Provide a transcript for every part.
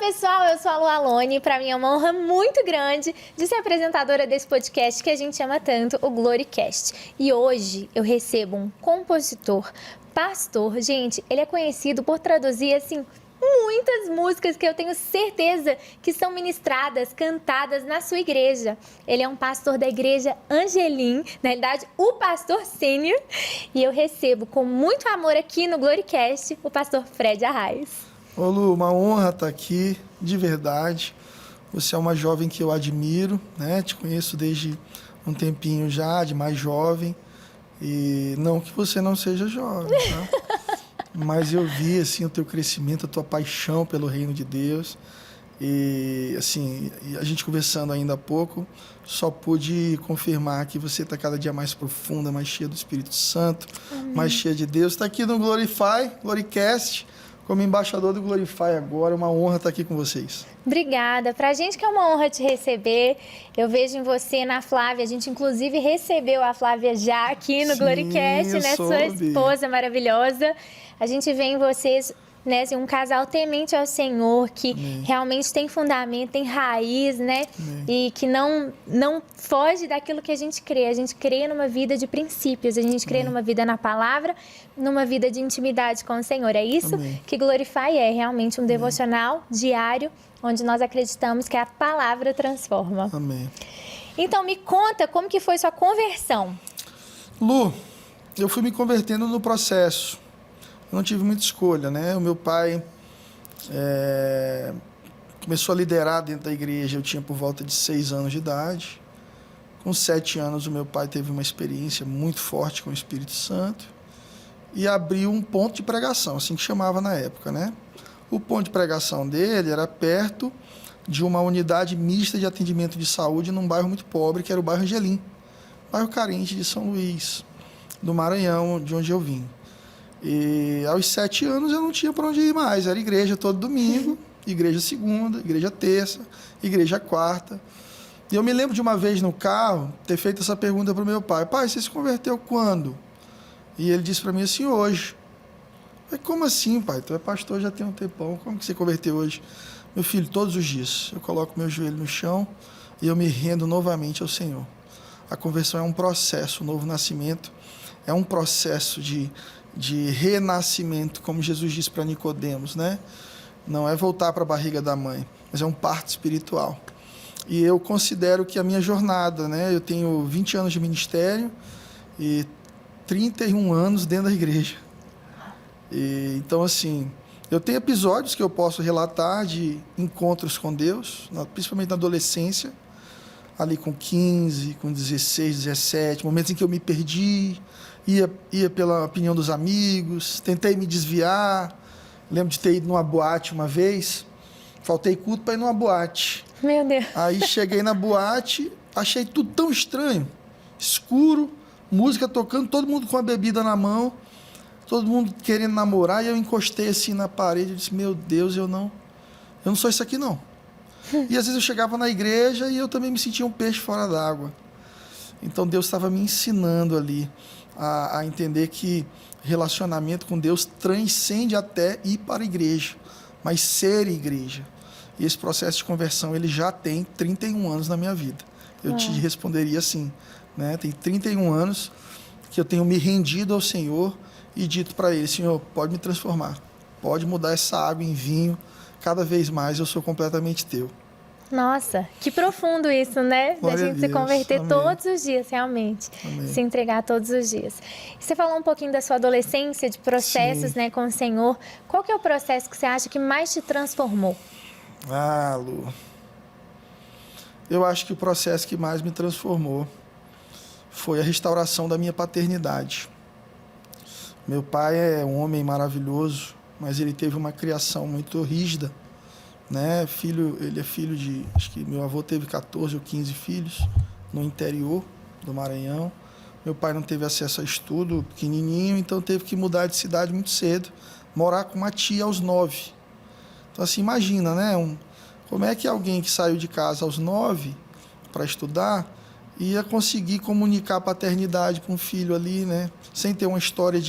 pessoal, eu sou a Lu Alone e para mim é uma honra muito grande de ser apresentadora desse podcast que a gente ama tanto, o Gloricast. E hoje eu recebo um compositor, pastor, gente, ele é conhecido por traduzir assim muitas músicas que eu tenho certeza que são ministradas, cantadas na sua igreja. Ele é um pastor da igreja Angelim, na realidade o pastor sênior, e eu recebo com muito amor aqui no Gloricast o pastor Fred Arraes. Ô Lu, uma honra estar aqui, de verdade. Você é uma jovem que eu admiro, né? Te conheço desde um tempinho já, de mais jovem. E não que você não seja jovem, tá? Mas eu vi, assim, o teu crescimento, a tua paixão pelo reino de Deus. E, assim, a gente conversando ainda há pouco, só pude confirmar que você está cada dia mais profunda, mais cheia do Espírito Santo, mais cheia de Deus. Está aqui no Gloricast, como embaixador do Glorify agora. É uma honra estar aqui com vocês. Obrigada. Pra gente que é uma honra te receber. Eu vejo em você, na Flávia. A gente, inclusive, recebeu a Flávia já aqui no Gloricast, né? Sua esposa maravilhosa. A gente vê em vocês, né, assim, um casal temente ao Senhor, que realmente tem fundamento, tem raiz, né? E que não foge daquilo que a gente crê. A gente crê numa vida de princípios, a gente crê numa vida na palavra, numa vida de intimidade com o Senhor. É isso que Glorify é, realmente um devocional diário, onde nós acreditamos que a palavra transforma. Amém. Então, me conta como que foi sua conversão. Lu, eu fui me convertendo no processo. Eu não tive muita escolha, né? O meu pai começou a liderar dentro da igreja. Eu tinha por volta de 6 anos de idade. Com 7 anos, o meu pai teve uma experiência muito forte com o Espírito Santo e abriu um ponto de pregação, assim que chamava na época, né? O ponto de pregação dele era perto de uma unidade mista de atendimento de saúde num bairro muito pobre, que era o bairro Angelim, bairro carente de São Luís, do Maranhão, de onde eu vim. E aos 7 anos eu não tinha para onde ir mais, era igreja todo domingo, igreja segunda, igreja terça, igreja quarta. E eu me lembro de uma vez no carro ter feito essa pergunta para o meu pai: pai, você se converteu quando? E ele disse para mim assim: hoje. Eu falei: como assim, pai? Tu é pastor já tem um tempão, como que você converteu hoje? Meu filho, todos os dias eu coloco meu joelho no chão e eu me rendo novamente ao Senhor. A conversão é um processo, o novo nascimento é um processo de renascimento, como Jesus disse para Nicodemos, né? Não é voltar para a barriga da mãe, mas é um parto espiritual. E eu considero que a minha jornada, né? Eu tenho 20 anos de ministério e 31 anos dentro da igreja. E, então, assim, eu tenho episódios que eu posso relatar de encontros com Deus, principalmente na adolescência, ali com 15, com 16, 17, momentos em que eu me perdi, ia pela opinião dos amigos, tentei me desviar. Lembro de ter ido numa boate uma vez, faltei culto para ir numa boate. Meu Deus. Aí cheguei na boate, achei tudo tão estranho, escuro, música tocando, todo mundo com a bebida na mão, todo mundo querendo namorar, e eu encostei assim na parede e disse: meu Deus, eu não sou isso aqui não. E às vezes eu chegava na igreja e eu também me sentia um peixe fora d'água. Então Deus estava me ensinando ali a entender que relacionamento com Deus transcende até ir para a igreja, mas ser igreja. E esse processo de conversão, ele já tem 31 anos na minha vida. Eu te responderia assim, né? Tem 31 anos que eu tenho me rendido ao Senhor e dito para Ele: Senhor, pode me transformar, pode mudar essa água em vinho, cada vez mais eu sou completamente teu. Nossa, que profundo isso, né? Da gente se converter todos os dias, realmente. Se entregar todos os dias. Você falou um pouquinho da sua adolescência, de processos, né, com o Senhor. Qual que é o processo que você acha que mais te transformou? Ah, Lu, eu acho que o processo que mais me transformou foi a restauração da minha paternidade. Meu pai é um homem maravilhoso, mas ele teve uma criação muito rígida, né? Ele é filho de, acho que meu avô teve 14 ou 15 filhos no interior do Maranhão. Meu pai não teve acesso a estudo, pequenininho, então teve que mudar de cidade muito cedo, morar com uma tia aos 9. Então, assim, imagina, né? Como é que alguém que saiu de casa aos 9 para estudar ia conseguir comunicar a paternidade com o filho ali, né? Sem ter uma história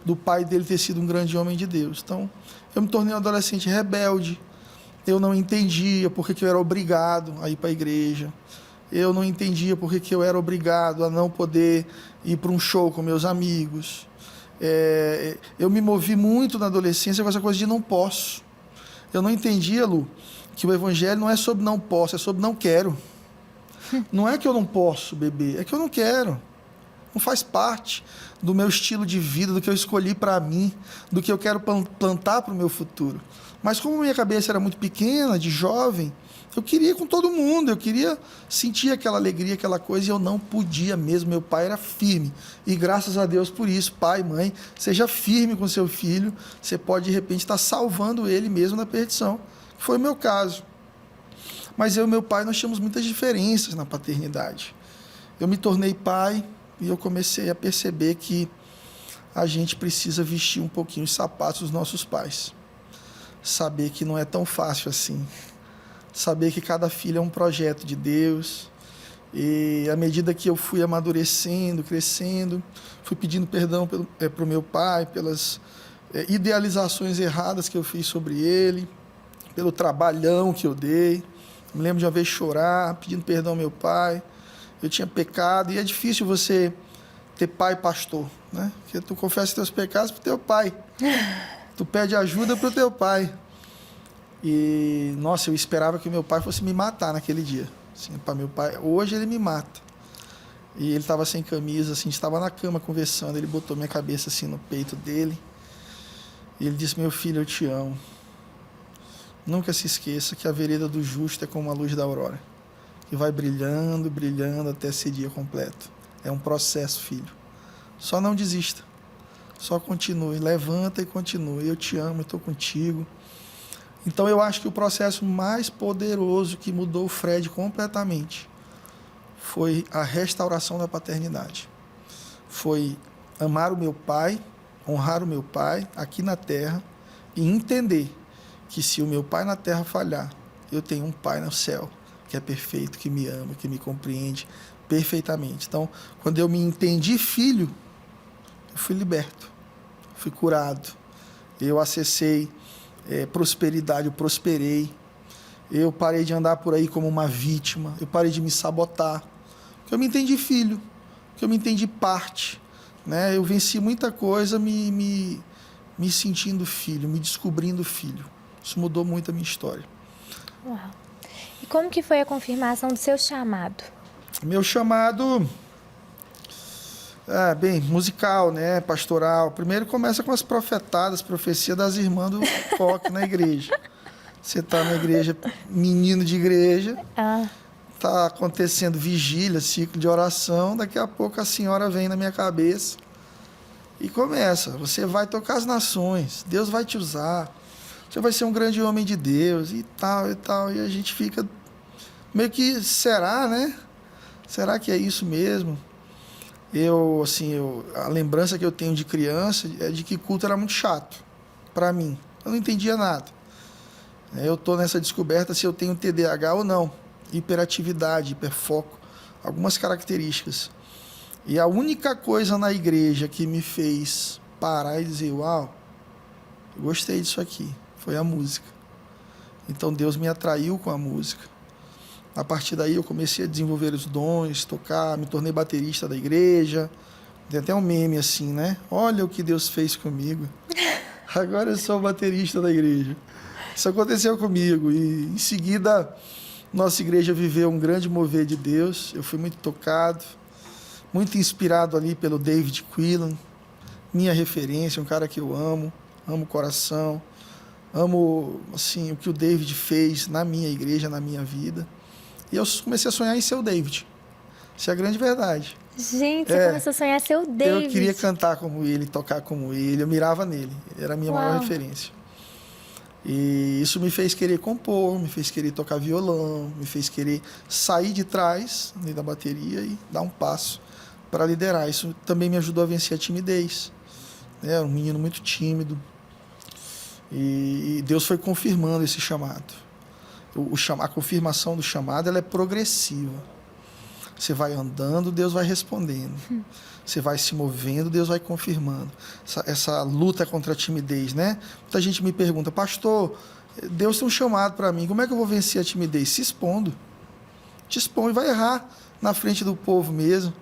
do pai dele ter sido um grande homem de Deus. Então, eu me tornei um adolescente rebelde, Eu não entendia por que eu era obrigado a ir para a igreja. Eu não entendia por que eu era obrigado a não poder ir para um show com meus amigos. Eu me movi muito na adolescência com essa coisa de não posso. Eu não entendia, Lu, que o evangelho não é sobre não posso, é sobre não quero. Não é que eu não posso beber, é que eu não quero. Não faz parte do meu estilo de vida, do que eu escolhi para mim, do que eu quero plantar para o meu futuro. Mas como minha cabeça era muito pequena, de jovem, eu queria ir com todo mundo, eu queria sentir aquela alegria, aquela coisa, e eu não podia mesmo. Meu pai era firme. E graças a Deus por isso, pai, mãe, seja firme com seu filho. Você pode, de repente, estar salvando ele mesmo da perdição. Foi o meu caso. Mas eu e meu pai, nós tínhamos muitas diferenças na paternidade. Eu me tornei pai e eu comecei a perceber que a gente precisa vestir um pouquinho os sapatos dos nossos pais. Saber que não é tão fácil assim. Saber que cada filho é um projeto de Deus. E à medida que eu fui amadurecendo, crescendo, fui pedindo perdão para o meu pai pelas idealizações erradas que eu fiz sobre ele, pelo trabalhão que eu dei. Me lembro de uma vez chorar, pedindo perdão ao meu pai. Eu tinha pecado, e é difícil você ter pai pastor, né? Porque tu confessa teus pecados para o teu pai. Tu pede ajuda para o teu pai. E, nossa, eu esperava que o meu pai fosse me matar naquele dia. Assim, para meu pai, hoje ele me mata. E ele estava sem camisa, assim, estava na cama conversando. Ele botou minha cabeça assim no peito dele. E ele disse: meu filho, eu te amo. Nunca se esqueça que a vereda do justo é como a luz da aurora, que vai brilhando, brilhando até ser dia completo. É um processo, filho. Só não desista. Só continue. Levanta e continue. Eu te amo, estou contigo. Então, eu acho que o processo mais poderoso que mudou o Fred completamente foi a restauração da paternidade. Foi amar o meu pai, honrar o meu pai aqui na terra e entender que se o meu pai na terra falhar, eu tenho um pai no céu que é perfeito, que me ama, que me compreende perfeitamente. Então, quando eu me entendi filho, eu fui liberto, fui curado, eu acessei prosperidade, eu prosperei, eu parei de andar por aí como uma vítima, eu parei de me sabotar, porque eu me entendi filho, porque eu me entendi parte, né? Eu venci muita coisa me sentindo filho, me descobrindo filho. Isso mudou muito a minha história. Uau. E como que foi a confirmação do seu chamado? Meu chamado, musical, né? Pastoral. Primeiro começa com as profetadas, profecia das irmãs do coque na igreja. Você está na igreja, menino de igreja, está acontecendo vigília, ciclo de oração, daqui a pouco a senhora vem na minha cabeça e começa. Você vai tocar as nações, Deus vai te usar. Você vai ser um grande homem de Deus e tal, e tal. E a gente fica meio que, será, né? Será que é isso mesmo? A lembrança que eu tenho de criança é de que culto era muito chato para mim. Eu não entendia nada. Eu estou nessa descoberta se eu tenho TDAH ou não. Hiperatividade, hiperfoco, algumas características. E a única coisa na igreja que me fez parar e dizer, uau, eu gostei disso aqui, foi a música. Então Deus me atraiu com a música. A partir daí eu comecei a desenvolver os dons, tocar, me tornei baterista da igreja. Tem até um meme assim, né? Olha o que Deus fez comigo. Agora eu sou baterista da igreja. Isso aconteceu comigo e em seguida nossa igreja viveu um grande mover de Deus. Eu fui muito tocado, muito inspirado ali pelo David Quillan, minha referência, um cara que eu amo o coração. Amo, assim, o que o David fez na minha igreja, na minha vida. E eu comecei a sonhar em ser o David. Isso é a grande verdade. Gente, você começou a sonhar ser o David. Eu queria cantar como ele, tocar como ele. Eu mirava nele. Ele era a minha maior referência. E isso me fez querer compor, me fez querer tocar violão, me fez querer sair de trás da bateria e dar um passo para liderar. Isso também me ajudou a vencer a timidez. Era um menino muito tímido. E Deus foi confirmando esse chamado. A confirmação do chamado, ela é progressiva. Você vai andando, Deus vai respondendo. Você vai se movendo, Deus vai confirmando. Essa luta contra a timidez, né? Muita gente me pergunta, pastor, Deus tem um chamado para mim. Como é que eu vou vencer a timidez? Se expondo. Te expõe, vai errar na frente do povo mesmo.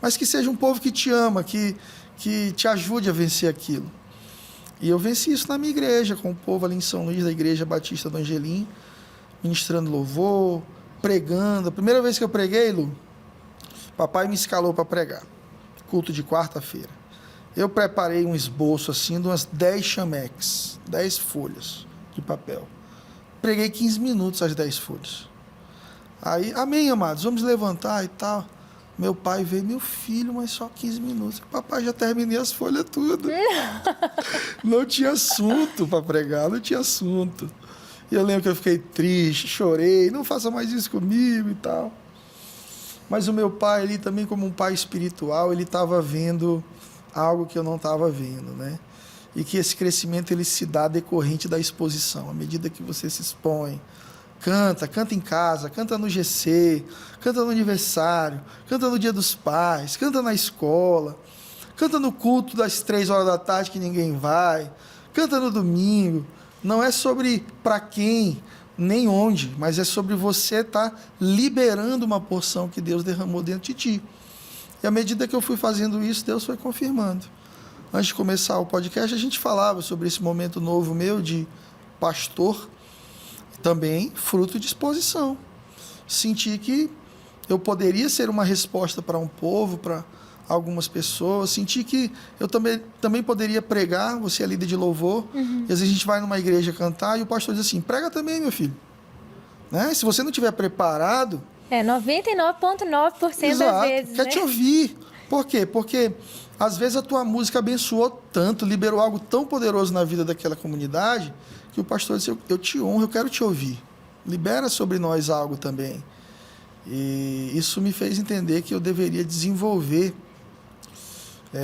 Mas que seja um povo que te ama, que te ajude a vencer aquilo. E eu venci isso na minha igreja, com o povo ali em São Luís, da Igreja Batista do Angelim, ministrando louvor, pregando. A primeira vez que eu preguei, Lu, papai me escalou para pregar. Culto de quarta-feira. Eu preparei um esboço assim de umas 10 chameques, 10 folhas de papel. Preguei 15 minutos as 10 folhas. Aí, amém, amados, vamos levantar e tal. Meu pai veio, meu filho, mas só 15 minutos. Papai, já terminei as folhas tudo. Não tinha assunto para pregar, não tinha assunto. E eu lembro que eu fiquei triste, chorei, não faça mais isso comigo e tal. Mas o meu pai ali também, como um pai espiritual, ele estava vendo algo que eu não estava vendo, né? E que esse crescimento ele se dá decorrente da exposição. À medida que você se expõe, canta em casa, canta no GC, canta no aniversário, canta no dia dos pais, canta na escola, canta no culto das 3 horas da tarde que ninguém vai, canta no domingo. Não é sobre para quem, nem onde, mas é sobre você estar liberando uma porção que Deus derramou dentro de ti. E à medida que eu fui fazendo isso, Deus foi confirmando. Antes de começar o podcast, a gente falava sobre esse momento novo meu de pastor, também fruto de exposição. Senti que eu poderia ser uma resposta para um povo, para algumas pessoas. Senti que eu também poderia pregar, você é líder de louvor. E às vezes a gente vai numa igreja cantar e o pastor diz assim, prega também, meu filho. Né? Se você não estiver preparado... 99,9% das vezes, quer te ouvir. Por quê? Porque às vezes a tua música abençoou tanto, liberou algo tão poderoso na vida daquela comunidade, que o pastor disse, eu te honro, eu quero te ouvir. Libera sobre nós algo também. E isso me fez entender que eu deveria desenvolver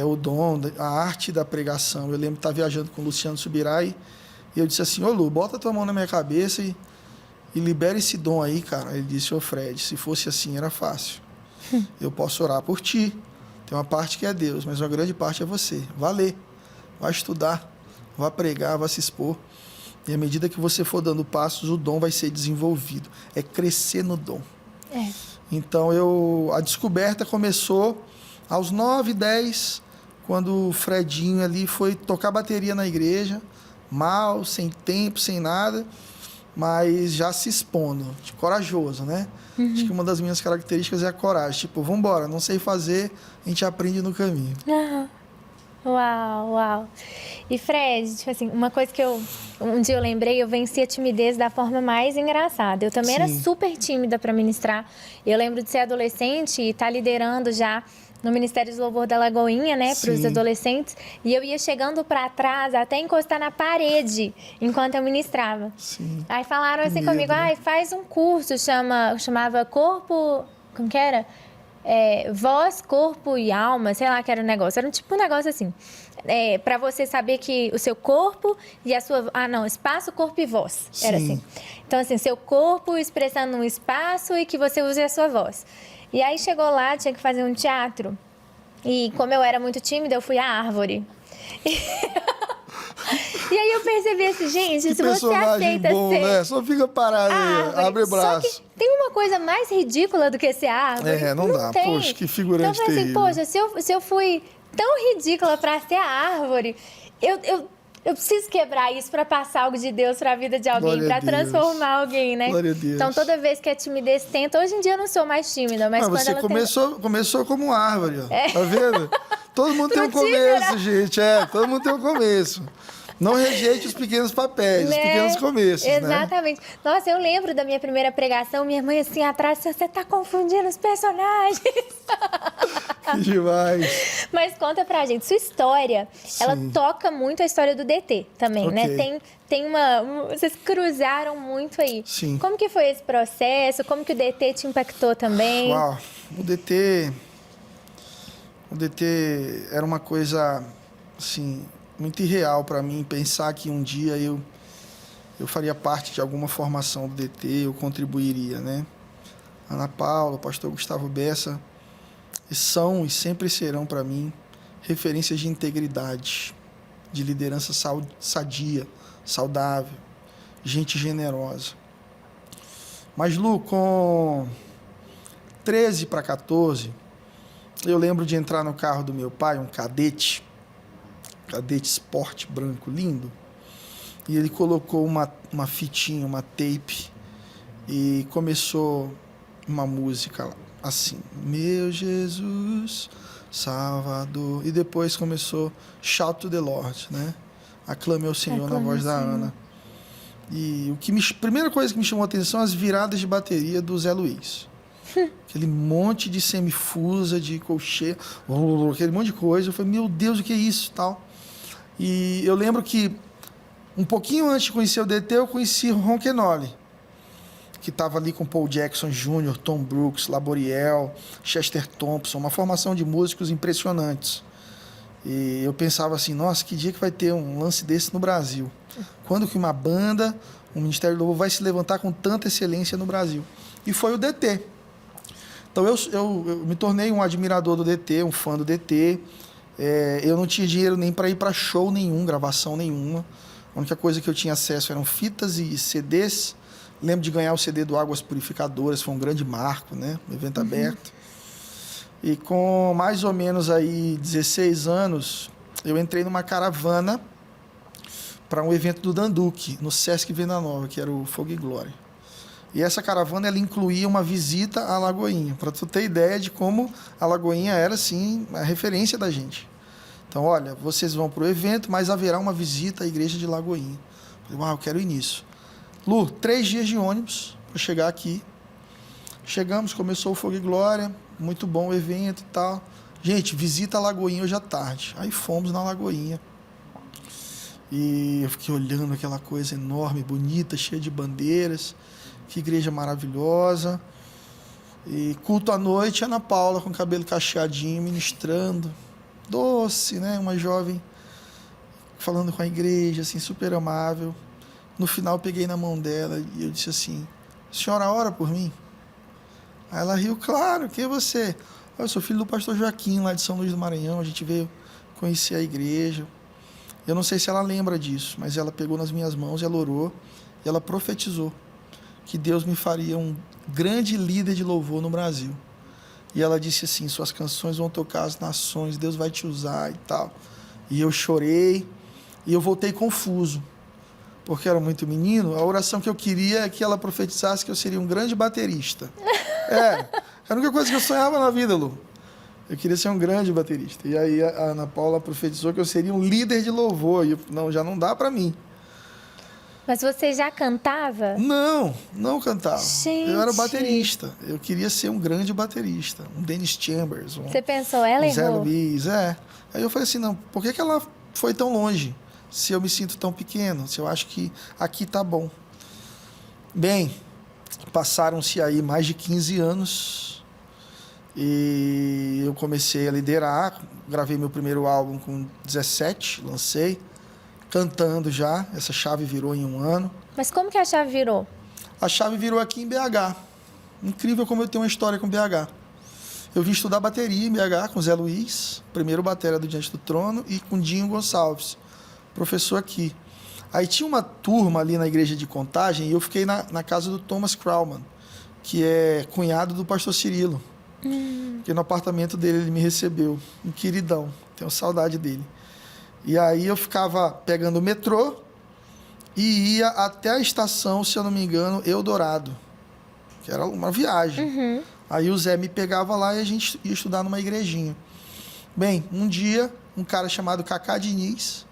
o dom, a arte da pregação. Eu lembro de estar viajando com o Luciano Subirá e eu disse assim, ô Lu, bota a tua mão na minha cabeça e libera esse dom aí, cara. Ele disse, ô Fred, se fosse assim era fácil. Eu posso orar por ti. Tem uma parte que é Deus, mas uma grande parte é você. Vai ler, vai estudar, vai pregar, vai se expor. E à medida que você for dando passos, o dom vai ser desenvolvido. É crescer no dom. Então, a descoberta começou aos 9, 10, quando o Fredinho ali foi tocar bateria na igreja, mal, sem tempo, sem nada, mas já se expondo, corajoso, né? Acho que uma das minhas características é a coragem. Tipo, vamos embora, não sei fazer, a gente aprende no caminho. Uau. E Fred, tipo assim, uma coisa que um dia eu lembrei, eu venci a timidez da forma mais engraçada. Eu também era super tímida para ministrar. Eu lembro de ser adolescente e estar liderando já no Ministério de Louvor da Lagoinha, né, para os adolescentes. E eu ia chegando para trás até encostar na parede enquanto eu ministrava. Sim. Aí falaram assim comigo, faz um curso, chamava Corpo, como que era? Voz, corpo e alma, sei lá que era o negócio. Era um negócio assim. Para você saber que o seu corpo e a sua... espaço, corpo e voz. Sim. Era assim. Então, assim, seu corpo expressando um espaço e que você use a sua voz. E aí chegou lá, tinha que fazer um teatro. E como eu era muito tímida, eu fui à árvore. E aí eu percebi assim, gente, que se você aceita bom, ser... né? Só fica parado aí, abre o braço. Só que tem uma coisa mais ridícula do que ser árvore. Não dá. Tem. Poxa, que figurante então, eu falei assim, terrível. poxa, se eu fui tão ridícula para ser a árvore, eu preciso quebrar isso para passar algo de Deus para a vida de alguém, para transformar alguém, né? Glória a Deus. Então, toda vez que a timidez tenta... Hoje em dia eu não sou mais tímida, mas quando você ela começou como árvore, ó. Tá vendo? Todo mundo tem um Frutífera. começo, gente. Todo mundo tem um começo. Não rejeite os pequenos papéis, os pequenos começos, Exatamente. né? Nossa, eu lembro da minha primeira pregação, minha mãe assim atrás, você tá confundindo os personagens. Que demais. Mas conta pra gente, sua história, ela toca muito a história do DT também, né? Tem vocês cruzaram muito aí. Sim. Como que foi esse processo? Como que o DT te impactou também? Uau, o DT era uma coisa, assim, muito irreal para mim, pensar que um dia eu faria parte de alguma formação do DT, eu contribuiria, né? Ana Paula, o pastor Gustavo Bessa, são e sempre serão para mim referências de integridade, de liderança sadia, saudável. gente generosa. Mas, Lu, com 13 para 14, eu lembro de entrar no carro do meu pai, um Cadete Sport branco, lindo, e ele colocou uma fitinha, uma tape, e começou uma música assim, meu Jesus, Salvador, e depois começou Shout to the Lord, né? Aclame ao Senhor, na voz da Ana. E primeira coisa que me chamou a atenção, as viradas de bateria do Zé Luiz. Aquele monte de semifusa, de colcheia, aquele monte de coisa. Eu falei, meu Deus, o que é isso? Tal. E eu lembro que, um pouquinho antes de conhecer o DT, eu conheci o Ron Kenoly, que estava ali com Paul Jackson Jr., Tom Brooks, Laboriel, Chester Thompson, uma formação de músicos impressionantes. E eu pensava assim, nossa, que dia que vai ter um lance desse no Brasil? Quando que uma banda, um Ministério do Louvor vai se levantar com tanta excelência no Brasil? E foi o DT. Então eu me tornei um admirador do DT, um fã do DT. Eu não tinha dinheiro nem para ir para show nenhum, gravação nenhuma. A única coisa que eu tinha acesso eram fitas e CDs. Lembro de ganhar o CD do Águas Purificadoras, foi um grande marco, né? Um evento aberto. E com mais ou menos aí 16 anos, eu entrei numa caravana para um evento do Danduque, no Sesc Venda Nova, que era o Fogo e Glória. E essa caravana, ela incluía uma visita à Lagoinha, para tu ter ideia de como a Lagoinha era, assim, a referência da gente. Então, olha, vocês vão para o evento, mas haverá uma visita à igreja de Lagoinha. Eu falei, eu quero ir nisso. Lu, 3 dias de ônibus para chegar aqui. Chegamos, começou o Fogo e Glória, muito bom o evento e tal. Gente, visita a Lagoinha hoje à tarde. Aí fomos na Lagoinha. E eu fiquei olhando aquela coisa enorme, bonita, cheia de bandeiras. Que igreja maravilhosa. E culto à noite, Ana Paula com cabelo cacheadinho, ministrando. Doce, né? Uma jovem falando com a igreja, assim, super amável. No final, eu peguei na mão dela e eu disse assim, senhora, ora por mim? Aí ela riu, claro, quem é você? Eu sou filho do pastor Joaquim, lá de São Luís do Maranhão, a gente veio conhecer a igreja. Eu não sei se ela lembra disso, mas ela pegou nas minhas mãos e ela orou, e ela profetizou que Deus me faria um grande líder de louvor no Brasil. E ela disse assim, suas canções vão tocar as nações, Deus vai te usar e tal. E eu chorei, e eu voltei confuso, porque era muito menino. A oração que eu queria é que ela profetizasse que eu seria um grande baterista. Era a única coisa que eu sonhava na vida, Lu. Eu queria ser um grande baterista. E aí a Ana Paula profetizou que eu seria um líder de louvor. E eu, não, já não dá para mim. Mas você já cantava? Não cantava. Gente. Eu era baterista. Eu queria ser um grande baterista. Um Dennis Chambers. Você pensou, ela Zé errou? Luiz, Aí eu falei assim, não, por que ela foi tão longe? Se eu me sinto tão pequeno, se eu acho que aqui tá bom. Bem, passaram-se aí mais de 15 anos e eu comecei a liderar, gravei meu primeiro álbum com 17, lancei, cantando já, essa chave virou em um ano. Mas como que a chave virou? A chave virou aqui em BH. Incrível como eu tenho uma história com BH. Eu vim estudar bateria em BH com Zé Luiz, primeiro batera do Diante do Trono, e com Dinho Gonçalves, professor aqui. Aí tinha uma turma ali na igreja de Contagem e eu fiquei na casa do Thomas Krauman, que é cunhado do pastor Cirilo. Que no apartamento dele ele me recebeu. Um queridão, tenho saudade dele. E aí eu ficava pegando o metrô e ia até a estação, se eu não me engano, Eldorado, que era uma viagem. Aí o Zé me pegava lá e a gente ia estudar numa igrejinha. Bem, um dia, um cara chamado Cacá Diniz,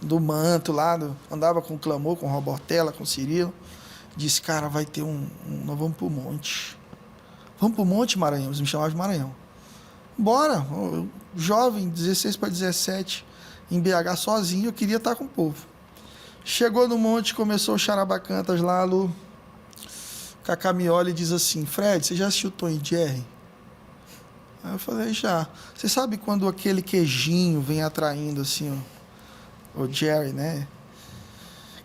do Manto lá, andava com o Clamor, com o Robortella, com o Cirilo, disse, cara, vai ter nós vamos pro monte. Vamos pro monte, Maranhão? Eles me chamavam de Maranhão. Bora, eu, jovem, 16 para 17, em BH sozinho, eu queria estar com o povo. Chegou no monte, começou o Charabacantas lá, Lu. Cacá me olha e diz assim, Fred, você já assistiu Tom e Jerry? Aí eu falei, já. Você sabe quando aquele queijinho vem atraindo assim, o Jerry, né?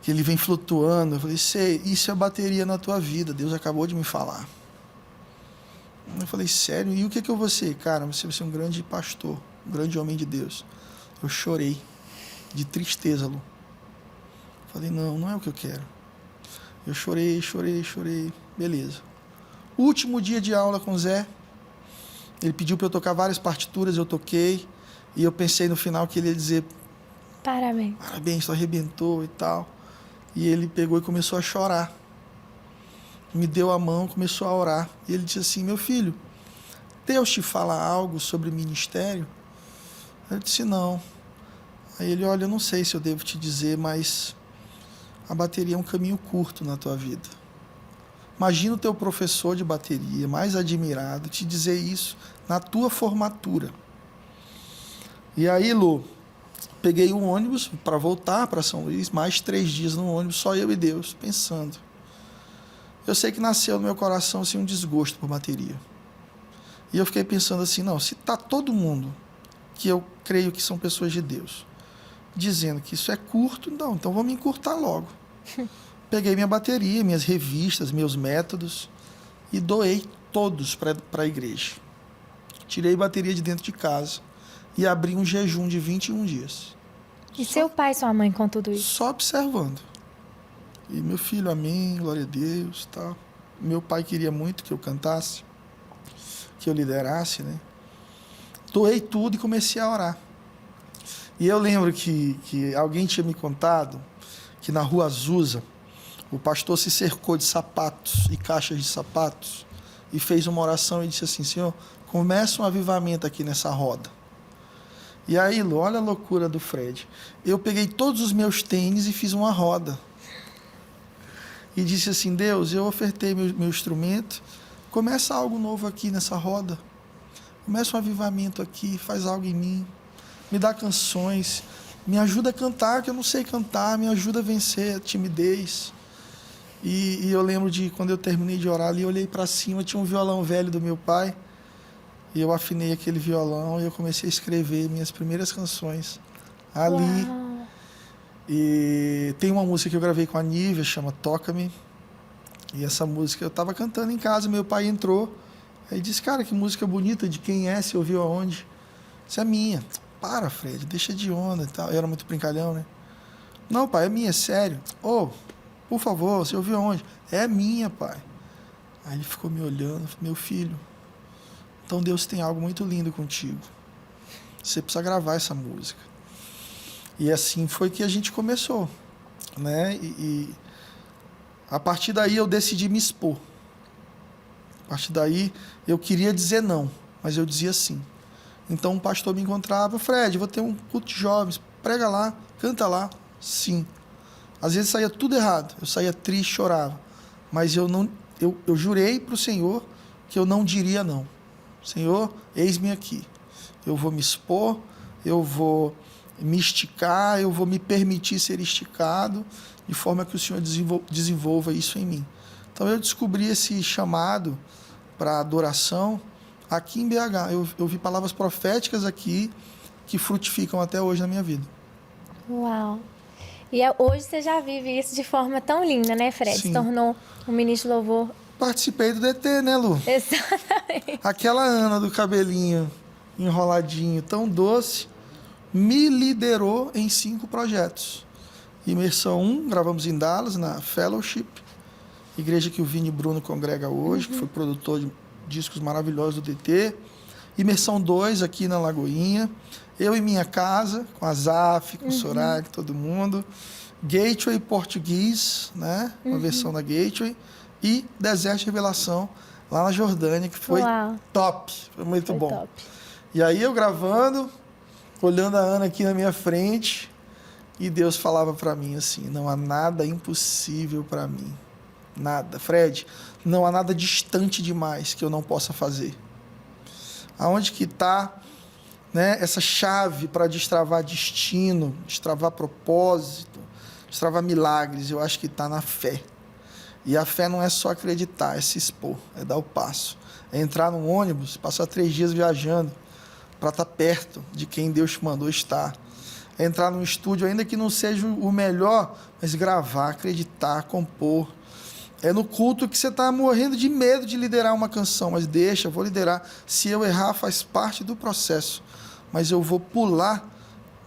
Que ele vem flutuando. Eu falei, sei, isso é bateria na tua vida, Deus acabou de me falar. Eu falei, sério? E o que eu vou ser? Cara, você vai ser um grande pastor, um grande homem de Deus. Eu chorei, de tristeza, Lu. Falei, não é o que eu quero. Eu chorei, chorei, chorei. Beleza. Último dia de aula com o Zé, ele pediu para eu tocar várias partituras, eu toquei, e eu pensei no final que ele ia dizer: Parabéns. Parabéns, tu arrebentou e tal. E ele pegou e começou a chorar. Me deu a mão, começou a orar. E ele disse assim: meu filho, Deus te fala algo sobre ministério? Eu disse: não. Aí ele: olha, eu não sei se eu devo te dizer, mas a bateria é um caminho curto na tua vida. Imagina o teu professor de bateria, mais admirado, te dizer isso na tua formatura. E aí, Lu, peguei um ônibus para voltar para São Luís, mais 3 dias no ônibus, só eu e Deus, pensando. Eu sei que nasceu no meu coração assim, um desgosto por bateria. E eu fiquei pensando assim: não, se está todo mundo, que eu creio que são pessoas de Deus, dizendo que isso é curto, não, então vamos encurtar logo. Peguei minha bateria, minhas revistas, meus métodos e doei todos para a igreja. Tirei bateria de dentro de casa e abri um jejum de 21 dias. E seu pai e sua mãe com tudo isso? Só observando. E meu filho, amém, glória a Deus, tal. Meu pai queria muito que eu cantasse, que eu liderasse, né? Doei tudo e comecei a orar. E eu lembro que alguém tinha me contado que na Rua Azusa, o pastor se cercou de sapatos e caixas de sapatos e fez uma oração e disse assim: Senhor, começa um avivamento aqui nessa roda. E aí, Lu, olha a loucura do Fred. Eu peguei todos os meus tênis e fiz uma roda. E disse assim: Deus, eu ofertei meu instrumento, começa algo novo aqui nessa roda. Começa um avivamento aqui, faz algo em mim. Me dá canções, me ajuda a cantar, que eu não sei cantar, me ajuda a vencer a timidez. E eu lembro de quando eu terminei de orar ali, eu olhei para cima, tinha um violão velho do meu pai, e eu afinei aquele violão e eu comecei a escrever minhas primeiras canções ali. Uau. E tem uma música que eu gravei com a Nívia, chama Toca-me, e essa música eu estava cantando em casa, meu pai entrou, aí disse: cara, que música bonita, de quem é, você ouviu aonde? Isso é minha. Para, Fred, deixa de onda e tal. Eu era muito brincalhão, né? Não, pai, é minha, é sério. Ô, por favor, você ouviu aonde? É minha, pai. Aí ele ficou me olhando, falou: meu filho, então Deus tem algo muito lindo contigo. Você precisa gravar essa música. E assim foi que a gente começou, né? E a partir daí eu decidi me expor. A partir daí eu queria dizer não, mas eu dizia sim. Então um pastor me encontrava: Fred, vou ter um culto de jovens, prega lá, canta lá. Sim. Às vezes saía tudo errado, eu saía triste, chorava, mas eu jurei para o Senhor que eu não diria não. Senhor, eis-me aqui, eu vou me expor, eu vou me esticar, eu vou me permitir ser esticado, de forma que o Senhor desenvolva isso em mim. Então eu descobri esse chamado para adoração aqui em BH. Eu vi palavras proféticas aqui que frutificam até hoje na minha vida. Uau! E hoje você já vive isso de forma tão linda, né, Fred? Sim. Se tornou um ministro de louvor. Participei do DT, né, Lu? Exatamente. Aquela Ana do cabelinho enroladinho, tão doce, me liderou em 5 projetos. Imersão 1, gravamos em Dallas, na Fellowship, igreja que o Vini Bruno congrega hoje, que foi produtor de discos maravilhosos do DT. Imersão 2, aqui na Lagoinha. Eu em minha casa, com a Zaf, com o Soraya, com todo mundo. Gateway português, né? Uma versão da Gateway. E Deserto de Revelação, lá na Jordânia, que foi top. Foi muito bom. Top. E aí eu gravando, olhando a Ana aqui na minha frente, e Deus falava para mim assim: não há nada impossível para mim. Nada. Fred, não há nada distante demais que eu não possa fazer. Aonde que está, né, essa chave para destravar destino, destravar propósito, destravar milagres? Eu acho que está na fé. E a fé não é só acreditar, é se expor, é dar o passo. É entrar num ônibus, passar 3 dias viajando para estar perto de quem Deus te mandou estar. É entrar num estúdio, ainda que não seja o melhor, mas gravar, acreditar, compor. É no culto que você está morrendo de medo de liderar uma canção, mas deixa, eu vou liderar. Se eu errar, faz parte do processo. Mas eu vou pular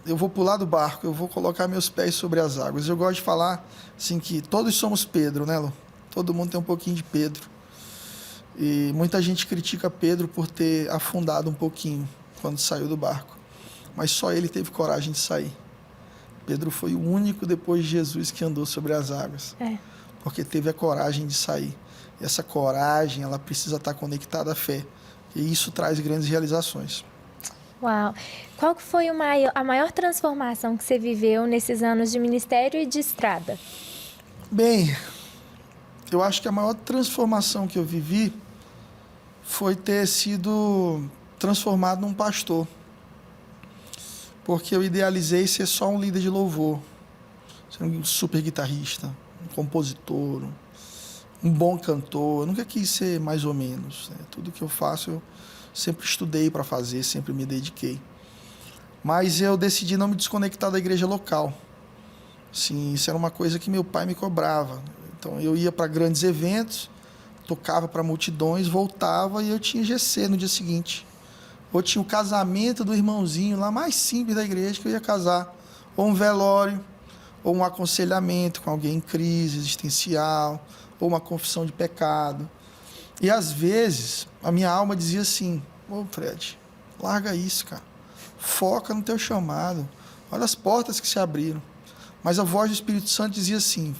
eu vou pular do barco, eu vou colocar meus pés sobre as águas. Eu gosto de falar assim que todos somos Pedro, né, Lu? Todo mundo tem um pouquinho de Pedro. E muita gente critica Pedro por ter afundado um pouquinho quando saiu do barco. Mas só ele teve coragem de sair. Pedro foi o único depois de Jesus que andou sobre as águas. Porque teve a coragem de sair. E essa coragem, ela precisa estar conectada à fé. E isso traz grandes realizações. Uau! Qual que foi a maior transformação que você viveu nesses anos de ministério e de estrada? Bem, eu acho que a maior transformação que eu vivi foi ter sido transformado num pastor. Porque eu idealizei ser só um líder de louvor, ser um super guitarrista, um compositor, um bom cantor. Eu nunca quis ser mais ou menos, né? Tudo que eu faço, eu sempre estudei para fazer, sempre me dediquei. Mas eu decidi não me desconectar da igreja local. Assim, isso era uma coisa que meu pai me cobrava. Então, eu ia para grandes eventos, tocava para multidões, voltava e eu tinha GC no dia seguinte. Ou tinha o casamento do irmãozinho lá mais simples da igreja que eu ia casar. Ou um velório, ou um aconselhamento com alguém em crise existencial, ou uma confissão de pecado. E às vezes a minha alma dizia assim: ô Fred, larga isso, cara. Foca no teu chamado. Olha as portas que se abriram. Mas a voz do Espírito Santo dizia assim: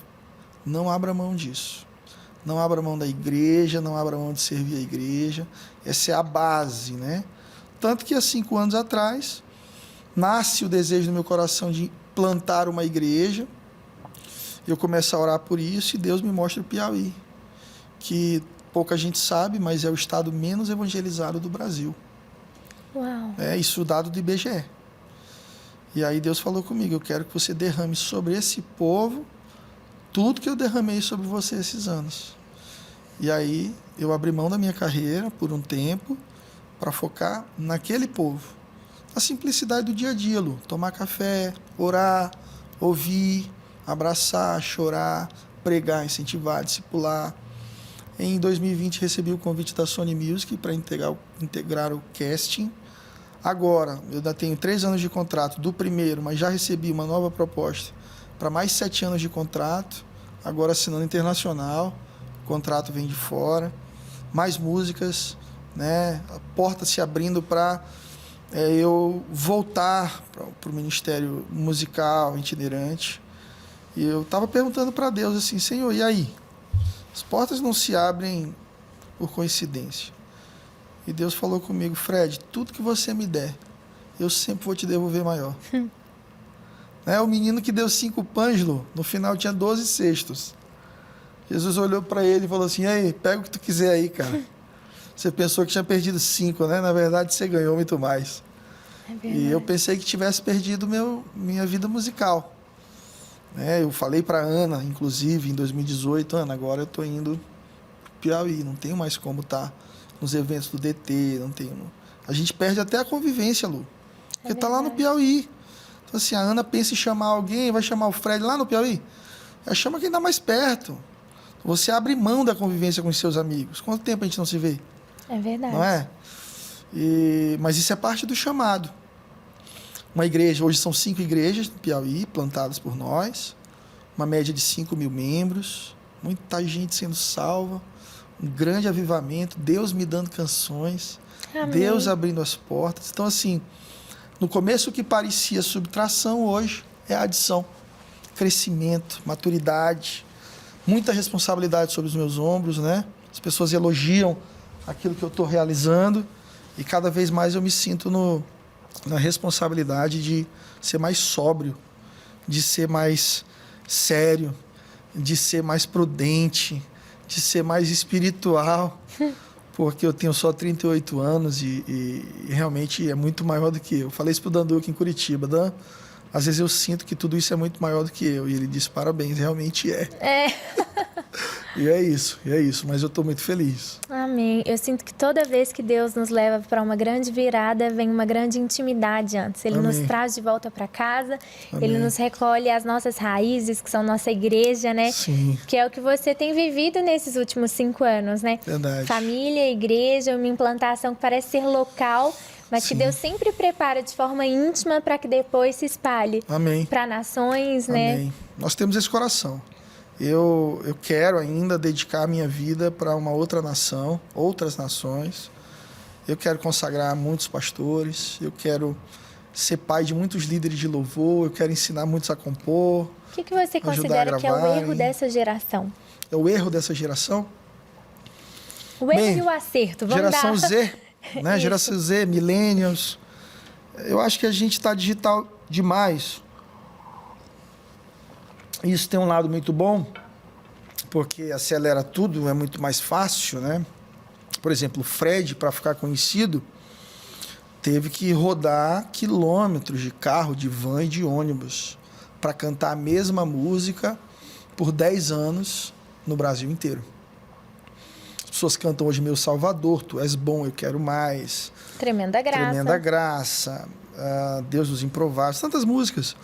não abra mão disso. Não abra mão da igreja, não abra mão de servir a igreja. Essa é a base, né? Tanto que há 5 anos atrás, nasce o desejo no meu coração de plantar uma igreja. Eu começo a orar por isso e Deus me mostra o Piauí, que pouca gente sabe, mas é o estado menos evangelizado do Brasil. Uau! É isso dado do IBGE. E aí Deus falou comigo: eu quero que você derrame sobre esse povo tudo que eu derramei sobre você esses anos. E aí eu abri mão da minha carreira por um tempo para focar naquele povo. A simplicidade do dia a dia, Lu. Tomar café, orar, ouvir, abraçar, chorar, pregar, incentivar, discipular. Em 2020 recebi o convite da Sony Music para integrar o casting. Agora, eu ainda tenho 3 anos de contrato do primeiro, mas já recebi uma nova proposta para mais 7 anos de contrato, agora assinando internacional, o contrato vem de fora, mais músicas, né? A porta se abrindo para eu voltar para o ministério musical itinerante. E eu estava perguntando para Deus assim: Senhor, e aí? As portas não se abrem por coincidência. E Deus falou comigo: Fred, tudo que você me der, eu sempre vou te devolver maior. O menino que deu 5 pães, Lu, no final tinha 12 cestos. Jesus olhou para ele e falou assim: aí, pega o que tu quiser aí, cara. Você pensou que tinha perdido 5, né? Na verdade, você ganhou muito mais. E eu pensei que tivesse perdido minha vida musical. Eu falei para Ana, inclusive, em 2018, Ana, agora eu estou indo para o Piauí, não tenho mais como estar nos eventos do DT, não tenho. A gente perde até a convivência, Lu. Porque está lá no Piauí. Então, assim, a Ana pensa em chamar alguém, vai chamar o Fred lá no Piauí. Ela chama quem está mais perto. Você abre mão da convivência com os seus amigos. Quanto tempo a gente não se vê? É verdade. Não é? Mas isso é parte do chamado. Uma igreja, hoje são 5 igrejas no Piauí, plantadas por nós, uma média de 5.000 membros, muita gente sendo salva, um grande avivamento, Deus me dando canções, Amém. Deus abrindo as portas. Então, assim, no começo o que parecia subtração, hoje é adição, crescimento, maturidade, muita responsabilidade sobre os meus ombros, né? As pessoas elogiam aquilo que eu estou realizando e cada vez mais eu me sinto na responsabilidade de ser mais sóbrio, de ser mais sério, de ser mais prudente, de ser mais espiritual, porque eu tenho só 38 anos e realmente é muito maior do que eu. Falei isso pro Dan Duque em Curitiba. Dan, às vezes eu sinto que tudo isso é muito maior do que eu. E ele disse: parabéns, realmente é. E é isso, mas eu estou muito feliz. Amém. Eu sinto que toda vez que Deus nos leva para uma grande virada, vem uma grande intimidade antes. Ele Amém. nos traz de volta para casa, Amém. Ele nos recolhe as nossas raízes, que são nossa igreja, né? Sim. Que é o que você tem vivido nesses últimos 5 anos, né? Verdade. Família, igreja, uma implantação que parece ser local, mas Sim. que Deus sempre prepara de forma íntima para que depois se espalhe Amém. para nações, né? Amém. Nós temos esse coração. Eu quero ainda dedicar a minha vida para uma outra nação, outras nações. Eu quero consagrar muitos pastores, eu quero ser pai de muitos líderes de louvor, eu quero ensinar muitos a compor. O que você considera que é o erro dessa geração? É o erro dessa geração? O erro e o acerto, vamos geração dar... Z, né? Geração Z, millennials. Eu acho que a gente está digital demais. Isso tem um lado muito bom, porque acelera tudo, é muito mais fácil, né? Por exemplo, o Fred, para ficar conhecido, teve que rodar quilômetros de carro, de van e de ônibus para cantar a mesma música por 10 anos no Brasil inteiro. As pessoas cantam hoje Meu Salvador, Tu És Bom, Eu Quero Mais. Tremenda Graça. Tremenda Graça, Deus dos Improváveis, tantas músicas.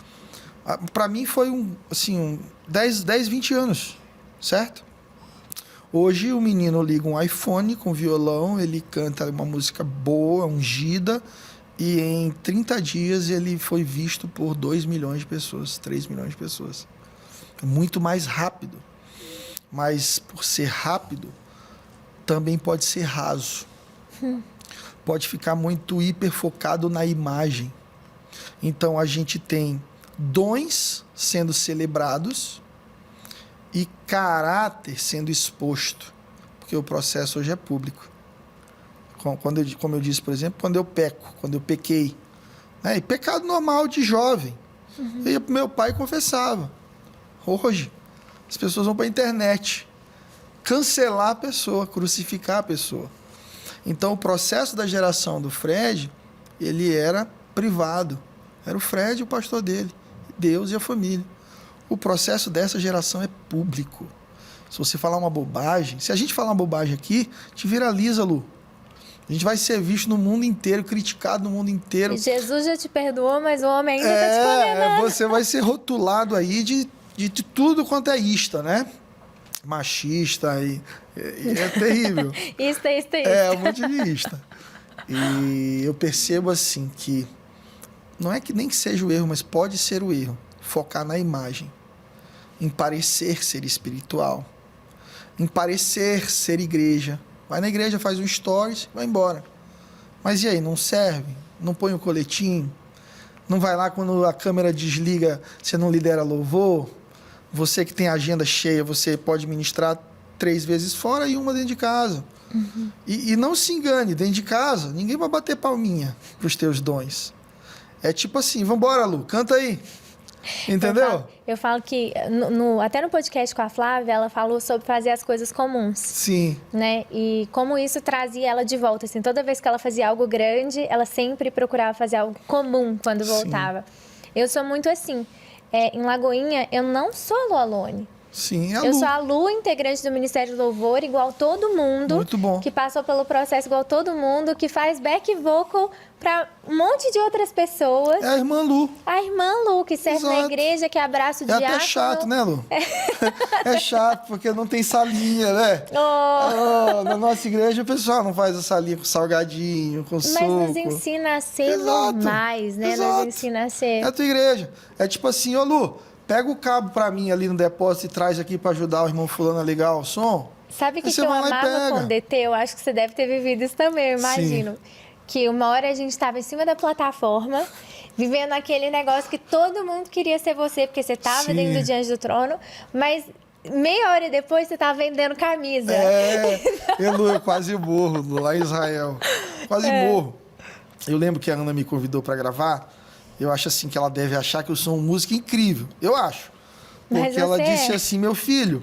Para mim foi 10, 20 anos, certo? Hoje o menino liga um iPhone com violão, ele canta uma música boa, ungida, e em 30 dias ele foi visto por 2 milhões de pessoas, 3 milhões de pessoas. É muito mais rápido. Mas por ser rápido, também pode ser raso. Pode ficar muito hiperfocado na imagem. Então a gente tem dons sendo celebrados e caráter sendo exposto, porque o processo hoje é público. Como eu disse, por exemplo, quando eu peco, quando eu pequei, né? E pecado normal de jovem, eu ia para o meu pai e confessava. Hoje, as pessoas vão para a internet cancelar a pessoa, crucificar a pessoa. Então, o processo da geração do Fred, ele era privado. Era o Fred e o pastor dele, Deus e a família. O processo dessa geração é público. Se você falar uma bobagem, se a gente falar uma bobagem aqui, te viraliza, Lu. A gente vai ser visto no mundo inteiro, criticado no mundo inteiro. E Jesus já te perdoou, mas o homem ainda está te condenando. Você vai ser rotulado aí de tudo quanto é ista, né? Machista, e é terrível. Isso. É, um monte de ista. E eu percebo assim que não é que nem que seja o erro, mas pode ser o erro. Focar na imagem, em parecer ser espiritual, em parecer ser igreja. Vai na igreja, faz um stories, vai embora. Mas e aí, não serve? Não põe o coletinho? Não vai lá quando a câmera desliga, você não lidera louvor? Você que tem a agenda cheia, você pode ministrar 3 vezes fora e uma dentro de casa. Uhum. E não se engane, dentro de casa, ninguém vai bater palminha para os teus dons. É tipo assim, vambora, Lu, canta aí. Entendeu? Eu falo que, até no podcast com a Flávia, ela falou sobre fazer as coisas comuns. Sim. Né? E como isso trazia ela de volta. Assim, toda vez que ela fazia algo grande, ela sempre procurava fazer algo comum quando voltava. Sim. Eu sou muito assim. Em Lagoinha, eu não sou a Lu Alone. Sim, é a Lu. Eu sou a Lu, integrante do Ministério do Louvor, igual todo mundo. Muito bom. Que passou pelo processo igual todo mundo, que faz back vocal para um monte de outras pessoas. É a irmã Lu. A irmã Lu, que serve na igreja, que abraça o diácono. É até chato, né, Lu? É chato, porque não tem salinha, né? Na nossa igreja, o pessoal não faz a salinha com salgadinho, com suco. Mas nos ensina a ser normais, né? Nos ensina a ser... É a tua igreja. É tipo assim, ô Lu, pega o cabo pra mim ali no depósito e traz aqui pra ajudar o irmão fulano a ligar o som. Sabe o que eu amava com o DT? Eu acho que você deve ter vivido isso também, eu imagino. Sim. Que uma hora a gente estava em cima da plataforma, vivendo aquele negócio que todo mundo queria ser você, porque você estava dentro do Diante do Trono, mas meia hora depois você estava vendendo camisa. Eu quase morro lá em Israel. Quase morro. Eu lembro que a Ana me convidou para gravar. Eu acho assim que ela deve achar que eu sou uma música incrível. Eu acho. Porque ela disse assim, meu filho,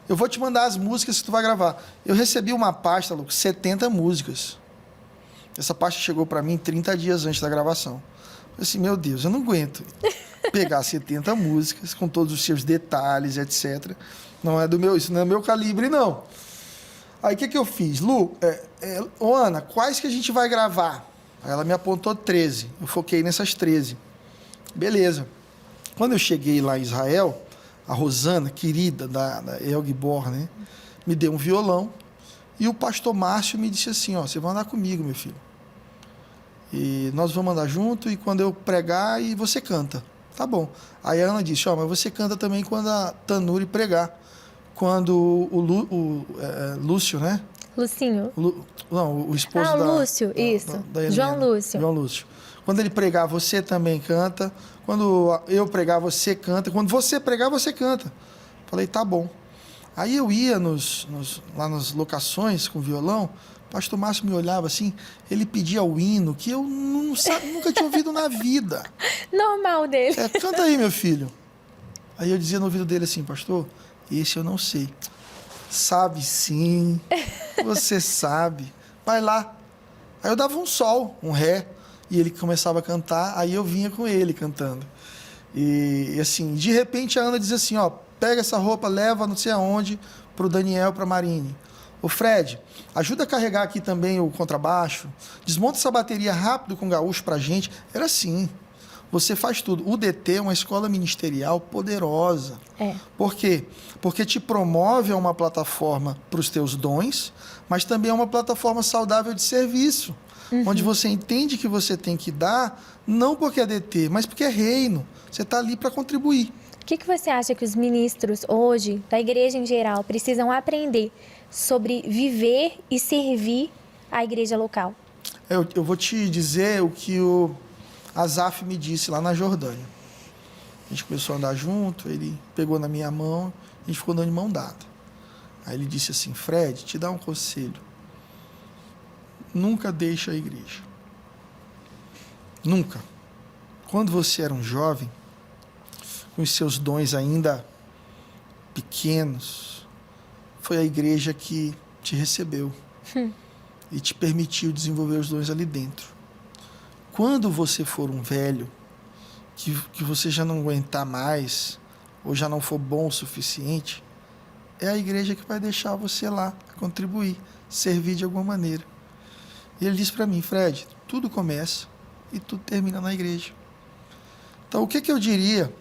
eu vou te mandar as músicas que tu vai gravar. Eu recebi uma pasta, Lu, 70 músicas. Essa pasta chegou para mim 30 dias antes da gravação. Eu falei assim, meu Deus, eu não aguento pegar 70 músicas com todos os seus detalhes, etc. Isso não é meu calibre, não. Aí o que eu fiz? Lu, Ana, quais que a gente vai gravar? Aí ela me apontou 13. Eu foquei nessas 13. Beleza. Quando eu cheguei lá em Israel, a Rosana, querida da Elgbor, né, me deu um violão. E o pastor Márcio me disse assim, ó, você vai andar comigo, meu filho. E nós vamos andar junto e quando eu pregar e você canta. Tá bom. Aí a Ana disse, mas você canta também quando a Tanuri pregar. Quando o Lúcio, né? Lucinho. Não, o esposo o Lúcio, isso. Da João Lúcio. João Lúcio. Quando ele pregar, você também canta. Quando eu pregar, você canta. Quando você pregar, você canta. Falei, tá bom. Aí eu ia lá nas locações com violão, o pastor Márcio me olhava assim, ele pedia o hino que eu nunca tinha ouvido na vida. Normal dele. Canta aí, meu filho. Aí eu dizia no ouvido dele assim, pastor, esse eu não sei. Sabe sim, você sabe. Vai lá. Aí eu dava um sol, um ré, e ele começava a cantar, aí eu vinha com ele cantando. E assim, de repente a Ana dizia assim, pega essa roupa, leva não sei aonde, para o Daniel, para a Marine. Ô Fred, ajuda a carregar aqui também o contrabaixo, desmonta essa bateria rápido com o gaúcho para a gente. Era assim, você faz tudo. O DT é uma escola ministerial poderosa. Por quê? Porque te promove a uma plataforma para os teus dons, mas também é uma plataforma saudável de serviço, onde você entende que você tem que dar, não porque é DT, mas porque é reino. Você está ali para contribuir. O que você acha que os ministros hoje, da igreja em geral, precisam aprender sobre viver e servir a igreja local? Eu vou te dizer o que o Asaf me disse lá na Jordânia. A gente começou a andar junto, ele pegou na minha mão, a gente ficou andando de mão dada. Aí ele disse assim, Fred, te dá um conselho. Nunca deixe a igreja. Nunca. Quando você era um jovem, com os seus dons ainda pequenos, foi a igreja que te recebeu e te permitiu desenvolver os dons ali dentro. Quando você for um velho, que você já não aguentar mais, ou já não for bom o suficiente, é a igreja que vai deixar você lá contribuir, servir de alguma maneira. E ele disse para mim, Fred, tudo começa e tudo termina na igreja. Então, o que eu diria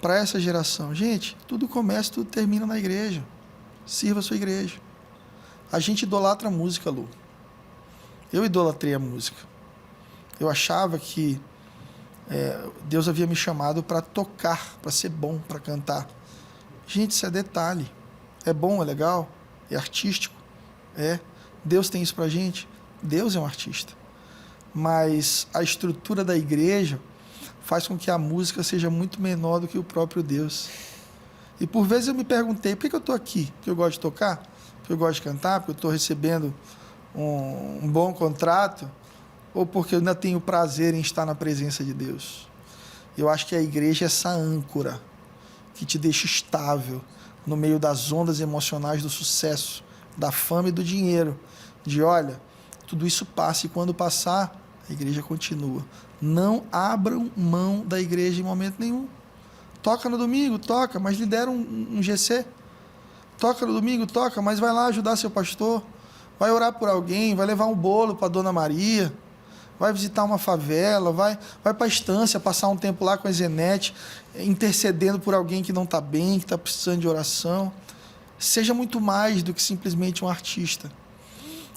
para essa geração? Gente, tudo começa, tudo termina na igreja. Sirva a sua igreja. A gente idolatra a música, Lu. Eu idolatrei a música. Eu achava que Deus havia me chamado para tocar, para ser bom, para cantar. Gente, isso é detalhe. É bom, é legal, é artístico. Deus tem isso para a gente. Deus é um artista. Mas a estrutura da igreja faz com que a música seja muito menor do que o próprio Deus. E por vezes eu me perguntei, por que eu estou aqui? Porque eu gosto de tocar? Porque eu gosto de cantar? Porque eu estou recebendo um bom contrato? Ou porque eu ainda tenho prazer em estar na presença de Deus? Eu acho que a igreja é essa âncora que te deixa estável no meio das ondas emocionais do sucesso, da fama e do dinheiro. De olha, tudo isso passa e quando passar, a igreja continua. Não abram mão da igreja em momento nenhum. Toca no domingo, toca, mas lidera um GC. Toca no domingo, toca, mas vai lá ajudar seu pastor. Vai orar por alguém, vai levar um bolo para a Dona Maria. Vai visitar uma favela, vai para a estância, passar um tempo lá com a Zenete, intercedendo por alguém que não está bem, que está precisando de oração. Seja muito mais do que simplesmente um artista.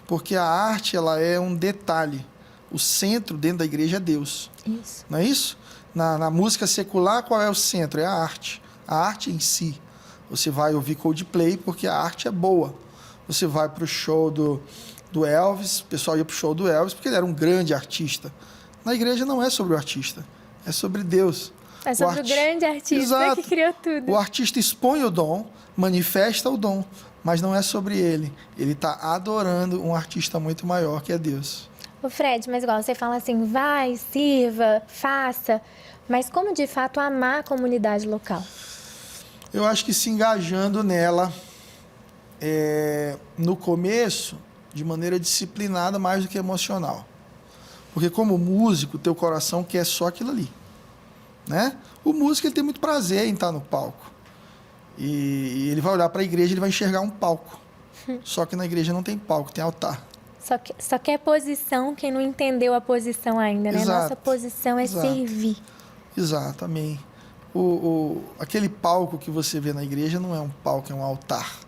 Porque a arte, ela é um detalhe. O centro dentro da igreja é Deus. Isso. Não é isso? Na música secular, qual é o centro? É a arte. A arte em si. Você vai ouvir Coldplay porque a arte é boa. Você vai para o show do Elvis, o pessoal ia para o show do Elvis porque ele era um grande artista. Na igreja não é sobre o artista, é sobre Deus. É sobre o grande artista. Exato. Que criou tudo. O artista expõe o dom, manifesta o dom, mas não é sobre ele. Ele está adorando um artista muito maior que é Deus. Ô Fred, mas igual você fala assim, vai, sirva, faça, mas como de fato amar a comunidade local? Eu acho que se engajando nela, no começo, de maneira disciplinada mais do que emocional. Porque como músico, teu coração quer só aquilo ali. Né? O músico ele tem muito prazer em estar no palco. E ele vai olhar para a igreja e ele vai enxergar um palco. Só que na igreja não tem palco, tem altar. Só quer posição quem não entendeu a posição ainda, né? Exato. Nossa posição é servir. Exato, amém. Aquele palco que você vê na igreja não é um palco, é um altar.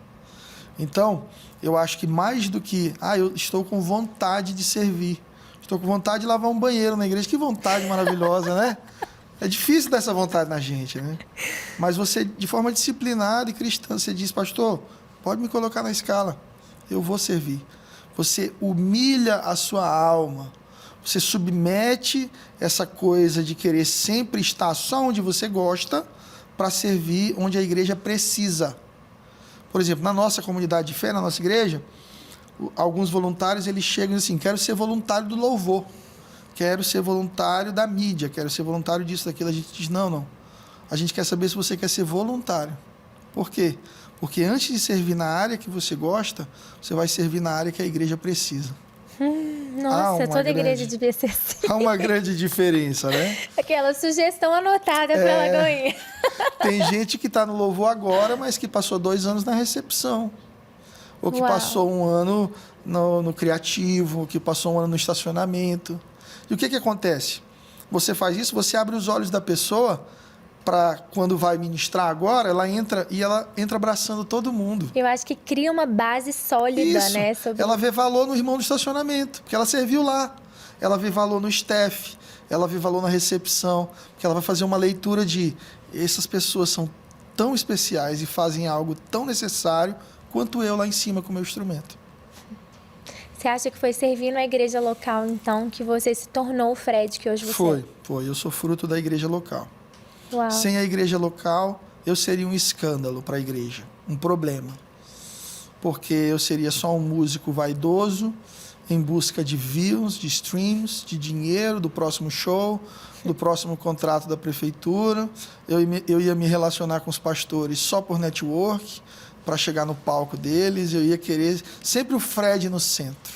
Então, eu acho que mais do que, eu estou com vontade de servir, Estou com vontade de lavar um banheiro na igreja. Que vontade maravilhosa, né? É difícil dar essa vontade na gente, né? Mas você, de forma disciplinada e cristã, você diz, pastor, pode me colocar na escala, eu vou servir. Você humilha a sua alma, você submete essa coisa de querer sempre estar só onde você gosta para servir onde a igreja precisa. Por exemplo, na nossa comunidade de fé, na nossa igreja, alguns voluntários, eles chegam assim, quero ser voluntário do louvor, quero ser voluntário da mídia, quero ser voluntário disso, daquilo. A gente diz, não. A gente quer saber se você quer ser voluntário. Por quê? Porque antes de servir na área que você gosta, você vai servir na área que a igreja precisa. Nossa, toda igreja devia ser assim. Há uma grande diferença, né? Aquela sugestão anotada para Lagoinha. Tem gente que está no louvor agora, mas que passou 2 anos na recepção. Ou que passou um ano no criativo, ou que passou um ano no estacionamento. E o que acontece? Você faz isso, você abre os olhos da pessoa para, quando vai ministrar agora, ela entra abraçando todo mundo. Eu acho que cria uma base sólida, isso. né? Ela vê valor no irmão do estacionamento, porque ela serviu lá. Ela vê valor no staff, ela vê valor na recepção, porque ela vai fazer uma leitura de essas pessoas são tão especiais e fazem algo tão necessário quanto eu lá em cima com o meu instrumento. Você acha que foi servindo a igreja local, então, que você se tornou o Fred que hoje você é? Foi. Eu sou fruto da igreja local. Uau. Sem a igreja local, eu seria um escândalo para a igreja, um problema. Porque eu seria só um músico vaidoso, em busca de views, de streams, de dinheiro, do próximo show, do próximo contrato da prefeitura. Eu ia me relacionar com os pastores só por network, para chegar no palco deles. Eu ia querer sempre o Fred no centro,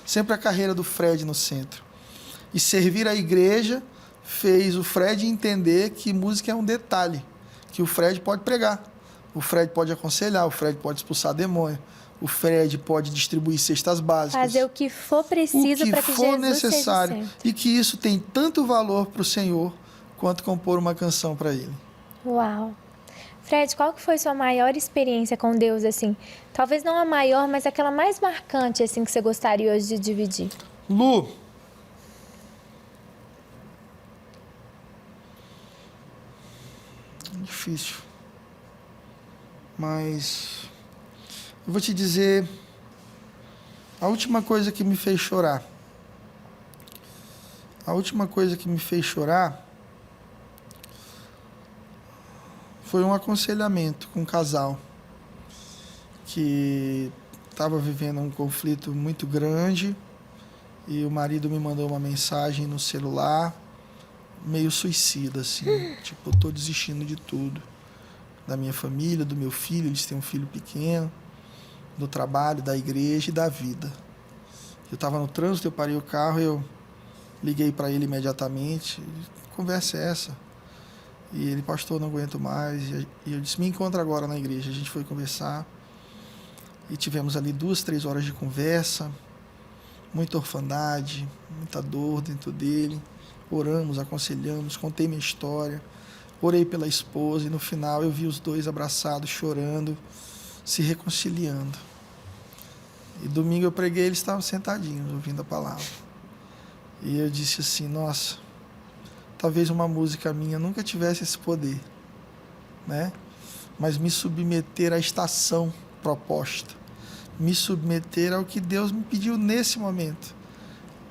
sempre a carreira do Fred no centro. E servir a igreja fez o Fred entender que música é um detalhe, que o Fred pode pregar, o Fred pode aconselhar, o Fred pode expulsar demônio, o Fred pode distribuir cestas básicas. Fazer o que for preciso para que Jesus for necessário. Seja e que isso tem tanto valor para o Senhor quanto compor uma canção para Ele. Uau! Fred, qual que foi sua maior experiência com Deus, assim? Talvez não a maior, mas aquela mais marcante, assim, que você gostaria hoje de dividir. Lu, difícil, mas eu vou te dizer a última coisa que me fez chorar. A última coisa que me fez chorar foi um aconselhamento com um casal que estava vivendo um conflito muito grande e o marido me mandou uma mensagem no celular meio suicida, assim, tipo, eu tô desistindo de tudo, da minha família, do meu filho, eles têm um filho pequeno, do trabalho, da igreja e da vida. Eu estava no trânsito, eu parei o carro, eu liguei para ele imediatamente, que conversa é essa? E ele, pastor, não aguento mais. E eu disse, me encontra agora na igreja. A gente foi conversar e tivemos ali 2, 3 horas de conversa, muita orfandade, muita dor dentro dele. Oramos, aconselhamos, contei minha história, orei pela esposa e no final eu vi os dois abraçados, chorando, se reconciliando. E domingo eu preguei, eles estavam sentadinhos, ouvindo a palavra. E eu disse assim, nossa, talvez uma música minha nunca tivesse esse poder, né? Mas me submeter à estação proposta, me submeter ao que Deus me pediu nesse momento,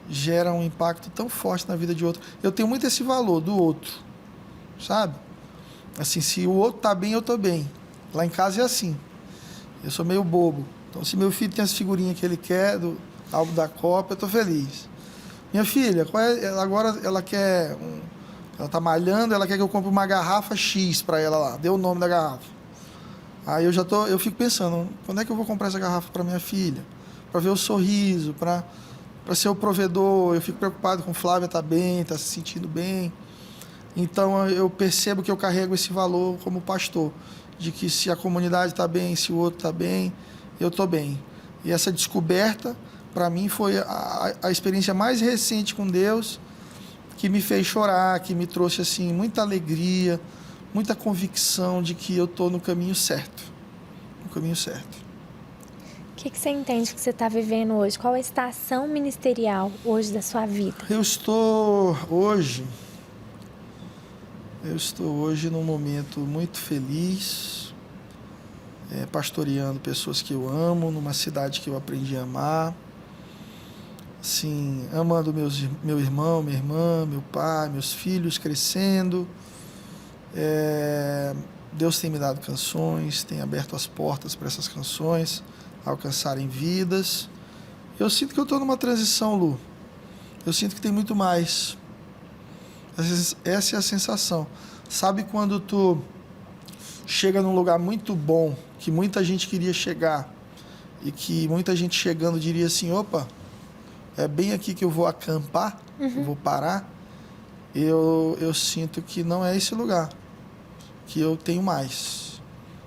gera um impacto tão forte na vida de outro. Eu tenho muito esse valor do outro, sabe? Assim, se o outro tá bem, eu tô bem. Lá em casa é assim. Eu sou meio bobo. Então, se meu filho tem as figurinhas que ele quer, do álbum da Copa, eu tô feliz. Minha filha, agora ela quer... Ela tá malhando, ela quer que eu compre uma garrafa X para ela lá. Dê o nome da garrafa. Aí eu fico pensando, quando é que eu vou comprar essa garrafa para minha filha? Para ver o sorriso, para ser o provedor. Eu fico preocupado com Flávia tá bem, tá se sentindo bem. Então eu percebo que eu carrego esse valor como pastor, de que se a comunidade tá bem, se o outro tá bem, eu tô bem. E essa descoberta, para mim, foi a experiência mais recente com Deus, que me fez chorar, que me trouxe assim muita alegria, muita convicção de que eu estou no caminho certo. No caminho certo. que você entende que você está vivendo hoje? Qual a estação ministerial hoje da sua vida? Eu estou hoje num momento muito feliz, pastoreando pessoas que eu amo, numa cidade que eu aprendi a amar, assim, amando meu irmão, minha irmã, meu pai, meus filhos crescendo. Deus tem me dado canções, tem aberto as portas para essas canções alcançarem vidas. Eu sinto que eu estou numa transição, Lu. Eu sinto que tem muito mais. Essa é a sensação. Sabe quando tu chega num lugar muito bom, que muita gente queria chegar, e que muita gente chegando diria assim, opa, é bem aqui que eu vou acampar, eu vou parar. Eu sinto que não é esse lugar, que eu tenho mais,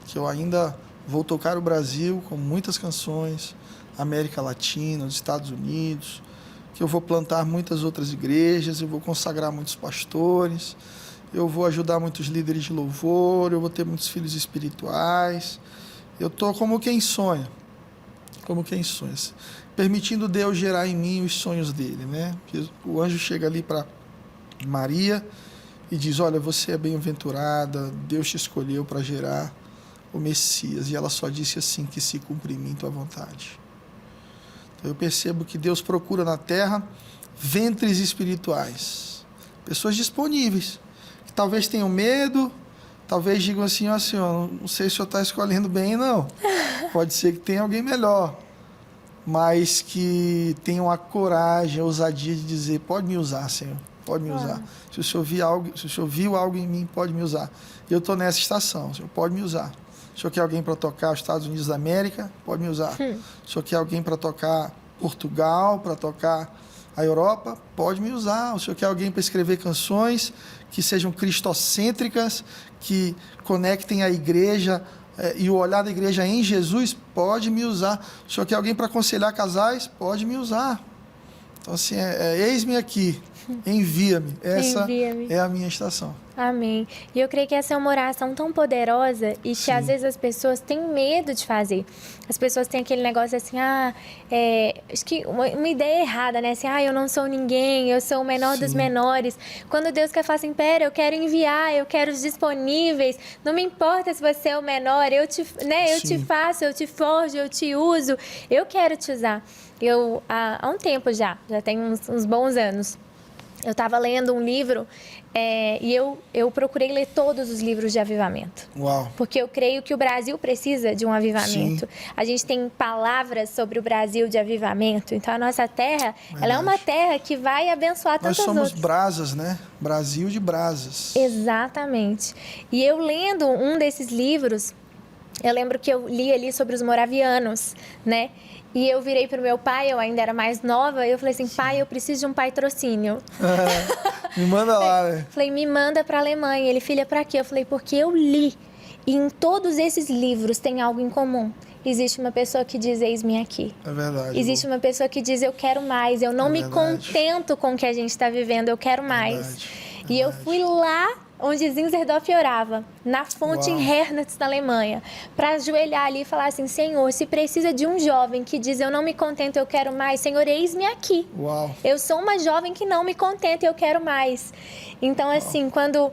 que eu ainda vou tocar o Brasil com muitas canções, América Latina, os Estados Unidos, que eu vou plantar muitas outras igrejas, eu vou consagrar muitos pastores, eu vou ajudar muitos líderes de louvor, eu vou ter muitos filhos espirituais. Eu estou como quem sonha, permitindo Deus gerar em mim os sonhos dele, né? O anjo chega ali para Maria e diz, olha, você é bem-aventurada, Deus te escolheu para gerar o Messias, e ela só disse assim, que se cumpra em mim tua vontade. Então eu percebo que Deus procura na terra ventres espirituais, pessoas disponíveis, que talvez tenham medo, talvez digam assim, ó Senhor, não sei se o Senhor está escolhendo bem, não, pode ser que tenha alguém melhor, mas que tenham a coragem, a ousadia de dizer, pode me usar, Senhor, pode me usar. Se o Senhor viu algo em mim, pode me usar. Eu estou nessa estação, o Senhor pode me usar. O Senhor quer alguém para tocar os Estados Unidos da América, pode me usar. O Senhor quer alguém para tocar Portugal, para tocar a Europa, pode me usar. O Senhor quer alguém para escrever canções que sejam cristocêntricas, que conectem a igreja e o olhar da igreja em Jesus, pode me usar. O Senhor quer alguém para aconselhar casais, pode me usar. Então, assim, eis-me aqui, envia-me. Essa é a minha estação. Amém. E eu creio que essa é uma oração tão poderosa e que às vezes as pessoas têm medo de fazer. As pessoas têm aquele negócio assim, acho que uma ideia errada, né? Assim, eu não sou ninguém, eu sou o menor dos menores. Quando Deus quer falar assim, pera, eu quero enviar, eu quero os disponíveis, não me importa se você é o menor, eu te faço, eu te forjo, eu te uso, eu quero te usar. Eu, há um tempo já tem uns bons anos, eu estava lendo um livro e eu procurei ler todos os livros de avivamento. Uau. Porque eu creio que o Brasil precisa de um avivamento. Sim. A gente tem palavras sobre o Brasil de avivamento. Então, a nossa terra, ela é uma terra que vai abençoar tantas outras. Nós somos brasas, né? Brasil de brasas. Exatamente. E eu lendo um desses livros, eu lembro que eu li ali sobre os moravianos, né? E eu virei pro meu pai, eu ainda era mais nova, e eu falei assim, pai, eu preciso de um patrocínio. Me manda lá, né? Falei, me manda pra Alemanha. Ele, filha, pra quê? Eu falei, porque eu li. E em todos esses livros tem algo em comum. Existe uma pessoa que diz, eis-me aqui. É verdade. Existe uma pessoa que diz, eu quero mais. Eu não me contento com o que a gente está vivendo, eu quero mais. E eu fui lá onde Zinzendorf orava, na fonte em Hernatz, na Alemanha, para ajoelhar ali e falar assim, Senhor, se precisa de um jovem que diz, eu não me contento, eu quero mais, Senhor, eis-me aqui. Uau. Eu sou uma jovem que não me contenta, eu quero mais. Então, assim, quando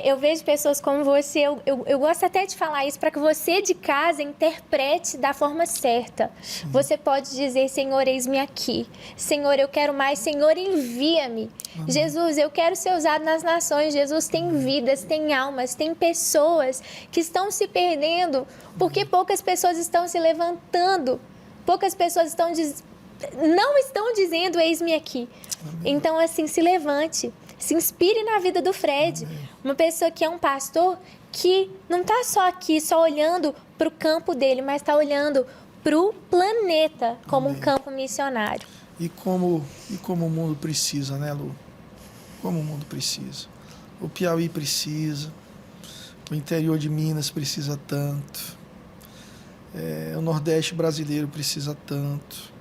eu vejo pessoas como você, eu gosto até de falar isso para que você de casa interprete da forma certa. Sim. Você pode dizer, Senhor, eis-me aqui. Senhor, eu quero mais. Senhor, envia-me. Jesus, eu quero ser usado nas nações. Jesus, tem vidas, tem almas, tem pessoas que estão se perdendo porque poucas pessoas estão se levantando. Poucas pessoas não estão dizendo, eis-me aqui. Amém. Então, assim, se levante. Se inspire na vida do Fred. Amém. Uma pessoa que é um pastor que não está só aqui, só olhando para o campo dele, mas está olhando para o planeta como um campo missionário. E como o mundo precisa, né, Lu? Como o mundo precisa. O Piauí precisa, o interior de Minas precisa tanto, o Nordeste brasileiro precisa tanto.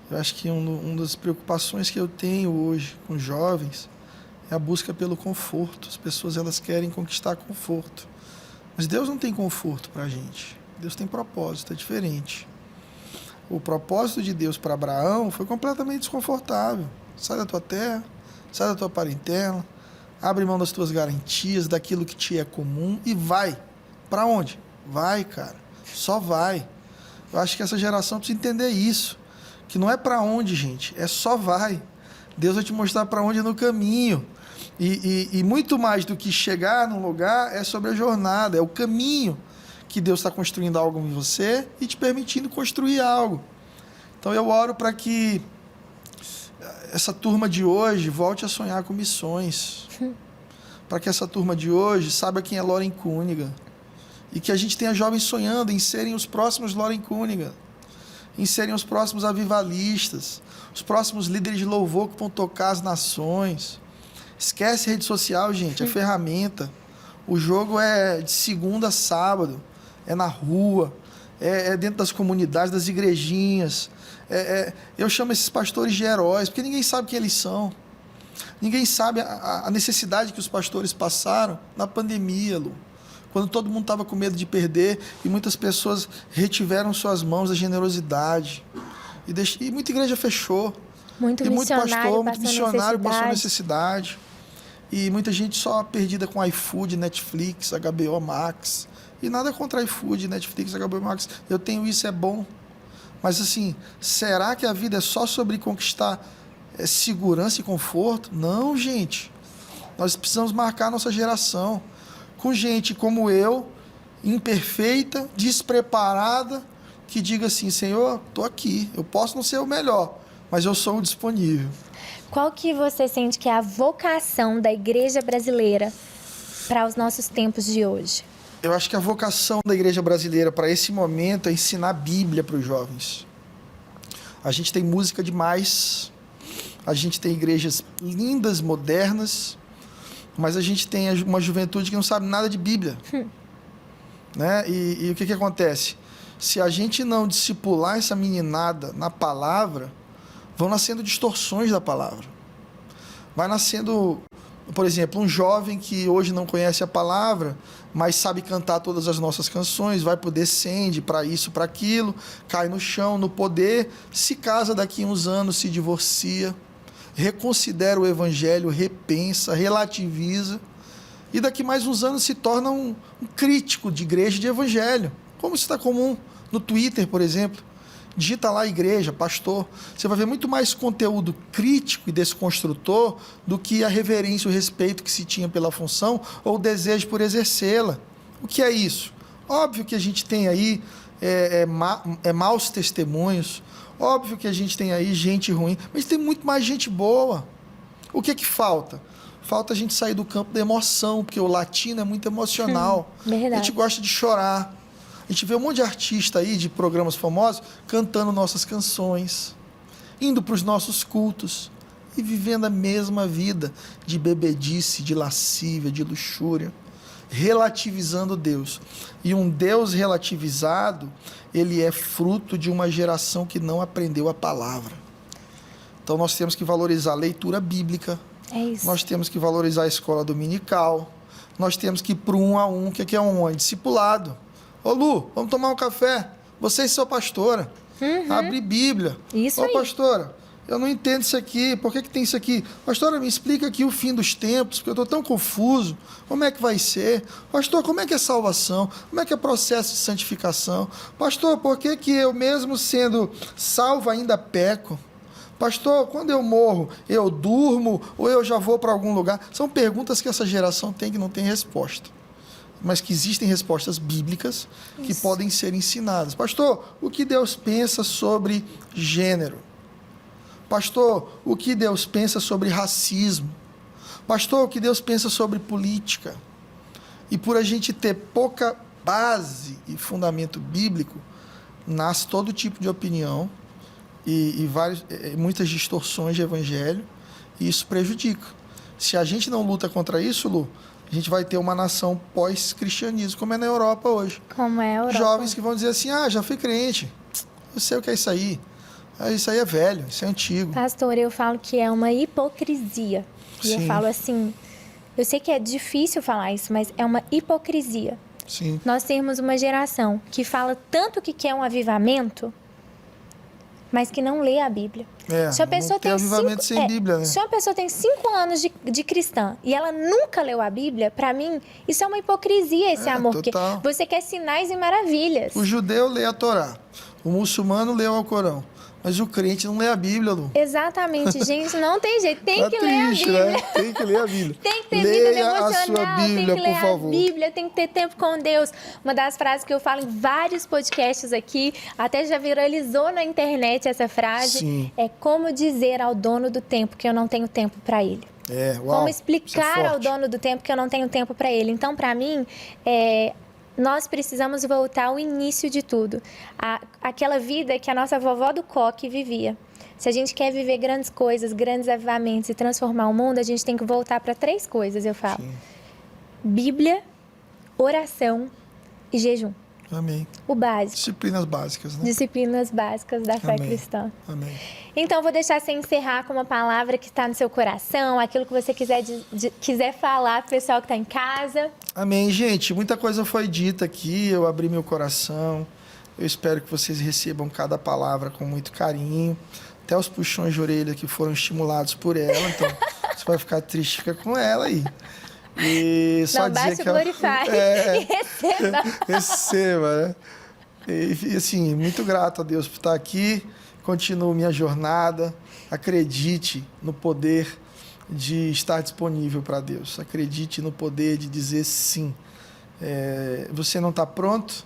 Eu acho que uma das preocupações que eu tenho hoje com jovens é a busca pelo conforto. As pessoas, elas querem conquistar conforto. Mas Deus não tem conforto para a gente. Deus tem propósito, é diferente. o propósito de Deus para Abraão foi completamente desconfortável. Sai da tua terra, sai da tua parentela, abre mão das tuas garantias, daquilo que te é comum e vai. Para onde? Vai, cara. Só vai. Eu acho que essa geração precisa entender isso. Que não é para onde, gente. É só vai. Deus vai te mostrar para onde no caminho. E muito mais do que chegar num lugar, é sobre a jornada. É o caminho que Deus está construindo algo em você e te permitindo construir algo. Então eu oro para que essa turma de hoje volte a sonhar com missões. Para que essa turma de hoje saiba quem é Loren Cunningham. E que a gente tenha jovens sonhando em serem os próximos Loren Cunningham. Em serem os próximos avivalistas. Os próximos líderes de louvor que vão tocar as nações. Esquece rede social, gente. É ferramenta. O jogo é de segunda a sábado. É na rua. É dentro das comunidades, das igrejinhas. Eu chamo esses pastores de heróis, porque ninguém sabe quem eles são. Ninguém sabe a necessidade que os pastores passaram na pandemia, Lu. Quando todo mundo estava com medo de perder e muitas pessoas retiveram suas mãos da generosidade. E muita igreja fechou. Muito missionário passou necessidade. E muita gente só perdida com iFood, Netflix, HBO Max. E nada contra iFood, Netflix, HBO Max. Eu tenho isso, é bom. Mas assim, será que a vida é só sobre conquistar segurança e conforto? Não, gente. Nós precisamos marcar a nossa geração com gente como eu, imperfeita, despreparada, que diga assim, Senhor, estou aqui. Eu posso não ser o melhor, mas eu sou o disponível. Qual que você sente que é a vocação da igreja brasileira para os nossos tempos de hoje? Eu acho que a vocação da igreja brasileira para esse momento é ensinar a Bíblia para os jovens. A gente tem música demais, a gente tem igrejas lindas, modernas, mas a gente tem uma juventude que não sabe nada de Bíblia. Né? E o que acontece? Se a gente não discipular essa meninada na palavra, vão nascendo distorções da palavra. Vai nascendo, por exemplo, um jovem que hoje não conhece a palavra, mas sabe cantar todas as nossas canções, vai pro descende, para isso, para aquilo, cai no chão, no poder, se casa daqui a uns anos, se divorcia, reconsidera o evangelho, repensa, relativiza, e daqui mais uns anos se torna um crítico de igreja e de evangelho, como isso está comum no Twitter, por exemplo. Digita lá igreja, pastor, você vai ver muito mais conteúdo crítico e desconstrutor do que a reverência e o respeito que se tinha pela função ou o desejo por exercê-la. O que é isso? Óbvio que a gente tem aí maus testemunhos, óbvio que a gente tem aí gente ruim, mas tem muito mais gente boa. O que é que falta? Falta a gente sair do campo da emoção, porque o latino é muito emocional. Verdade. A gente gosta de chorar. A gente vê um monte de artista aí, de programas famosos, cantando nossas canções, indo para os nossos cultos e vivendo a mesma vida de bebedice, de lascívia, de luxúria, relativizando Deus. E um Deus relativizado, ele é fruto de uma geração que não aprendeu a palavra. Então nós temos que valorizar a leitura bíblica, nós temos que valorizar a escola dominical, nós temos que ir para um a um, que é um discipulado. Ô Lu, vamos tomar um café? Você e sua pastora. Abre Bíblia. Isso aí. Ô pastora, eu não entendo isso aqui. Por que tem isso aqui? Pastora, me explica aqui o fim dos tempos, porque eu estou tão confuso. Como é que vai ser? Pastor, como é que é salvação? Como é que é processo de santificação? Pastor, por que eu mesmo sendo salvo ainda peco? Pastor, quando eu morro, eu durmo ou eu já vou para algum lugar? São perguntas que essa geração tem que não tem resposta. Mas que existem respostas bíblicas que podem ser ensinadas. Pastor, o que Deus pensa sobre gênero? Pastor, o que Deus pensa sobre racismo? Pastor, o que Deus pensa sobre política? E por a gente ter pouca base e fundamento bíblico, nasce todo tipo de opinião e muitas distorções de evangelho, e isso prejudica. Se a gente não luta contra isso, Lu, a gente vai ter uma nação pós-cristianismo, como é na Europa hoje. Como é a Europa. Jovens que vão dizer assim, já fui crente, eu sei o que é isso aí. Isso aí é velho, isso é antigo. Pastor, eu falo que é uma hipocrisia. E eu falo assim, eu sei que é difícil falar isso, mas é uma hipocrisia. Sim. Nós temos uma geração que fala tanto que quer um avivamento mas que não lê a Bíblia. Se a pessoa tem avivamento sem Bíblia, né? Se uma pessoa tem 5 anos de cristã e ela nunca leu a Bíblia, para mim, isso é uma hipocrisia, esse amor. Total. Porque você quer sinais e maravilhas. O judeu lê a Torá, o muçulmano lê o Alcorão, mas o crente não lê a Bíblia, Lu. Exatamente, gente, não tem jeito, tem que ler a Bíblia. Né? Tem que ler a Bíblia. Tem que ter Leia vida devocional, a sua Bíblia, tem que ler por favor. a Bíblia, tem que ter tempo com Deus. Uma das frases que eu falo em vários podcasts aqui, até já viralizou na internet essa frase, Sim. é como dizer ao dono do tempo que eu não tenho tempo para ele. Como explicar ao dono do tempo que eu não tenho tempo para ele. Então, para mim, nós precisamos voltar ao início de tudo. Aquela vida que a nossa vovó do coque vivia. Se a gente quer viver grandes coisas, grandes avivamentos e transformar o mundo, a gente tem que voltar para 3 coisas, eu falo. Sim. Bíblia, oração e jejum. Amém. O básico. Disciplinas básicas, né? Disciplinas básicas da fé cristã. Amém. Então, vou deixar você encerrar com uma palavra que está no seu coração, aquilo que você quiser falar para o pessoal que está em casa. Amém, gente. Muita coisa foi dita aqui, eu abri meu coração. Eu espero que vocês recebam cada palavra com muito carinho. Até os puxões de orelha que foram estimulados por ela. Então, você vai ficar triste, fica com ela aí. E só não, baixe o Glorify e receba. Receba, né? E assim, muito grato a Deus por estar aqui. Continuo minha jornada. Acredite no poder de estar disponível para Deus. Acredite no poder de dizer sim. Você não está pronto?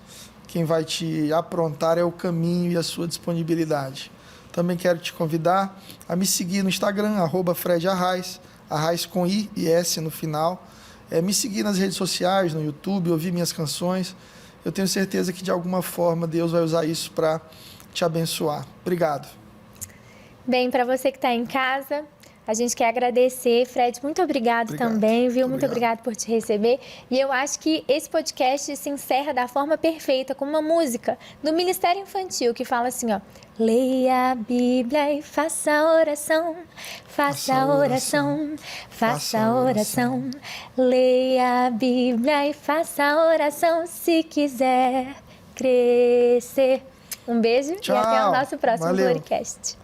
Quem vai te aprontar é o caminho e a sua disponibilidade. Também quero te convidar a me seguir no Instagram, @FredArraes, Arraes com I e S no final. Me seguir nas redes sociais, no YouTube, ouvir minhas canções. Eu tenho certeza que de alguma forma Deus vai usar isso para te abençoar. Obrigado. Bem, para você que está em casa, a gente quer agradecer. Fred, muito obrigado também, viu? Muito obrigado por te receber. E eu acho que esse podcast se encerra da forma perfeita, com uma música do Ministério Infantil que fala assim, ó: leia a Bíblia e faça oração, faça oração, faça oração. Leia a Bíblia e faça oração se quiser crescer. Um beijo. Tchau. E até o nosso próximo podcast.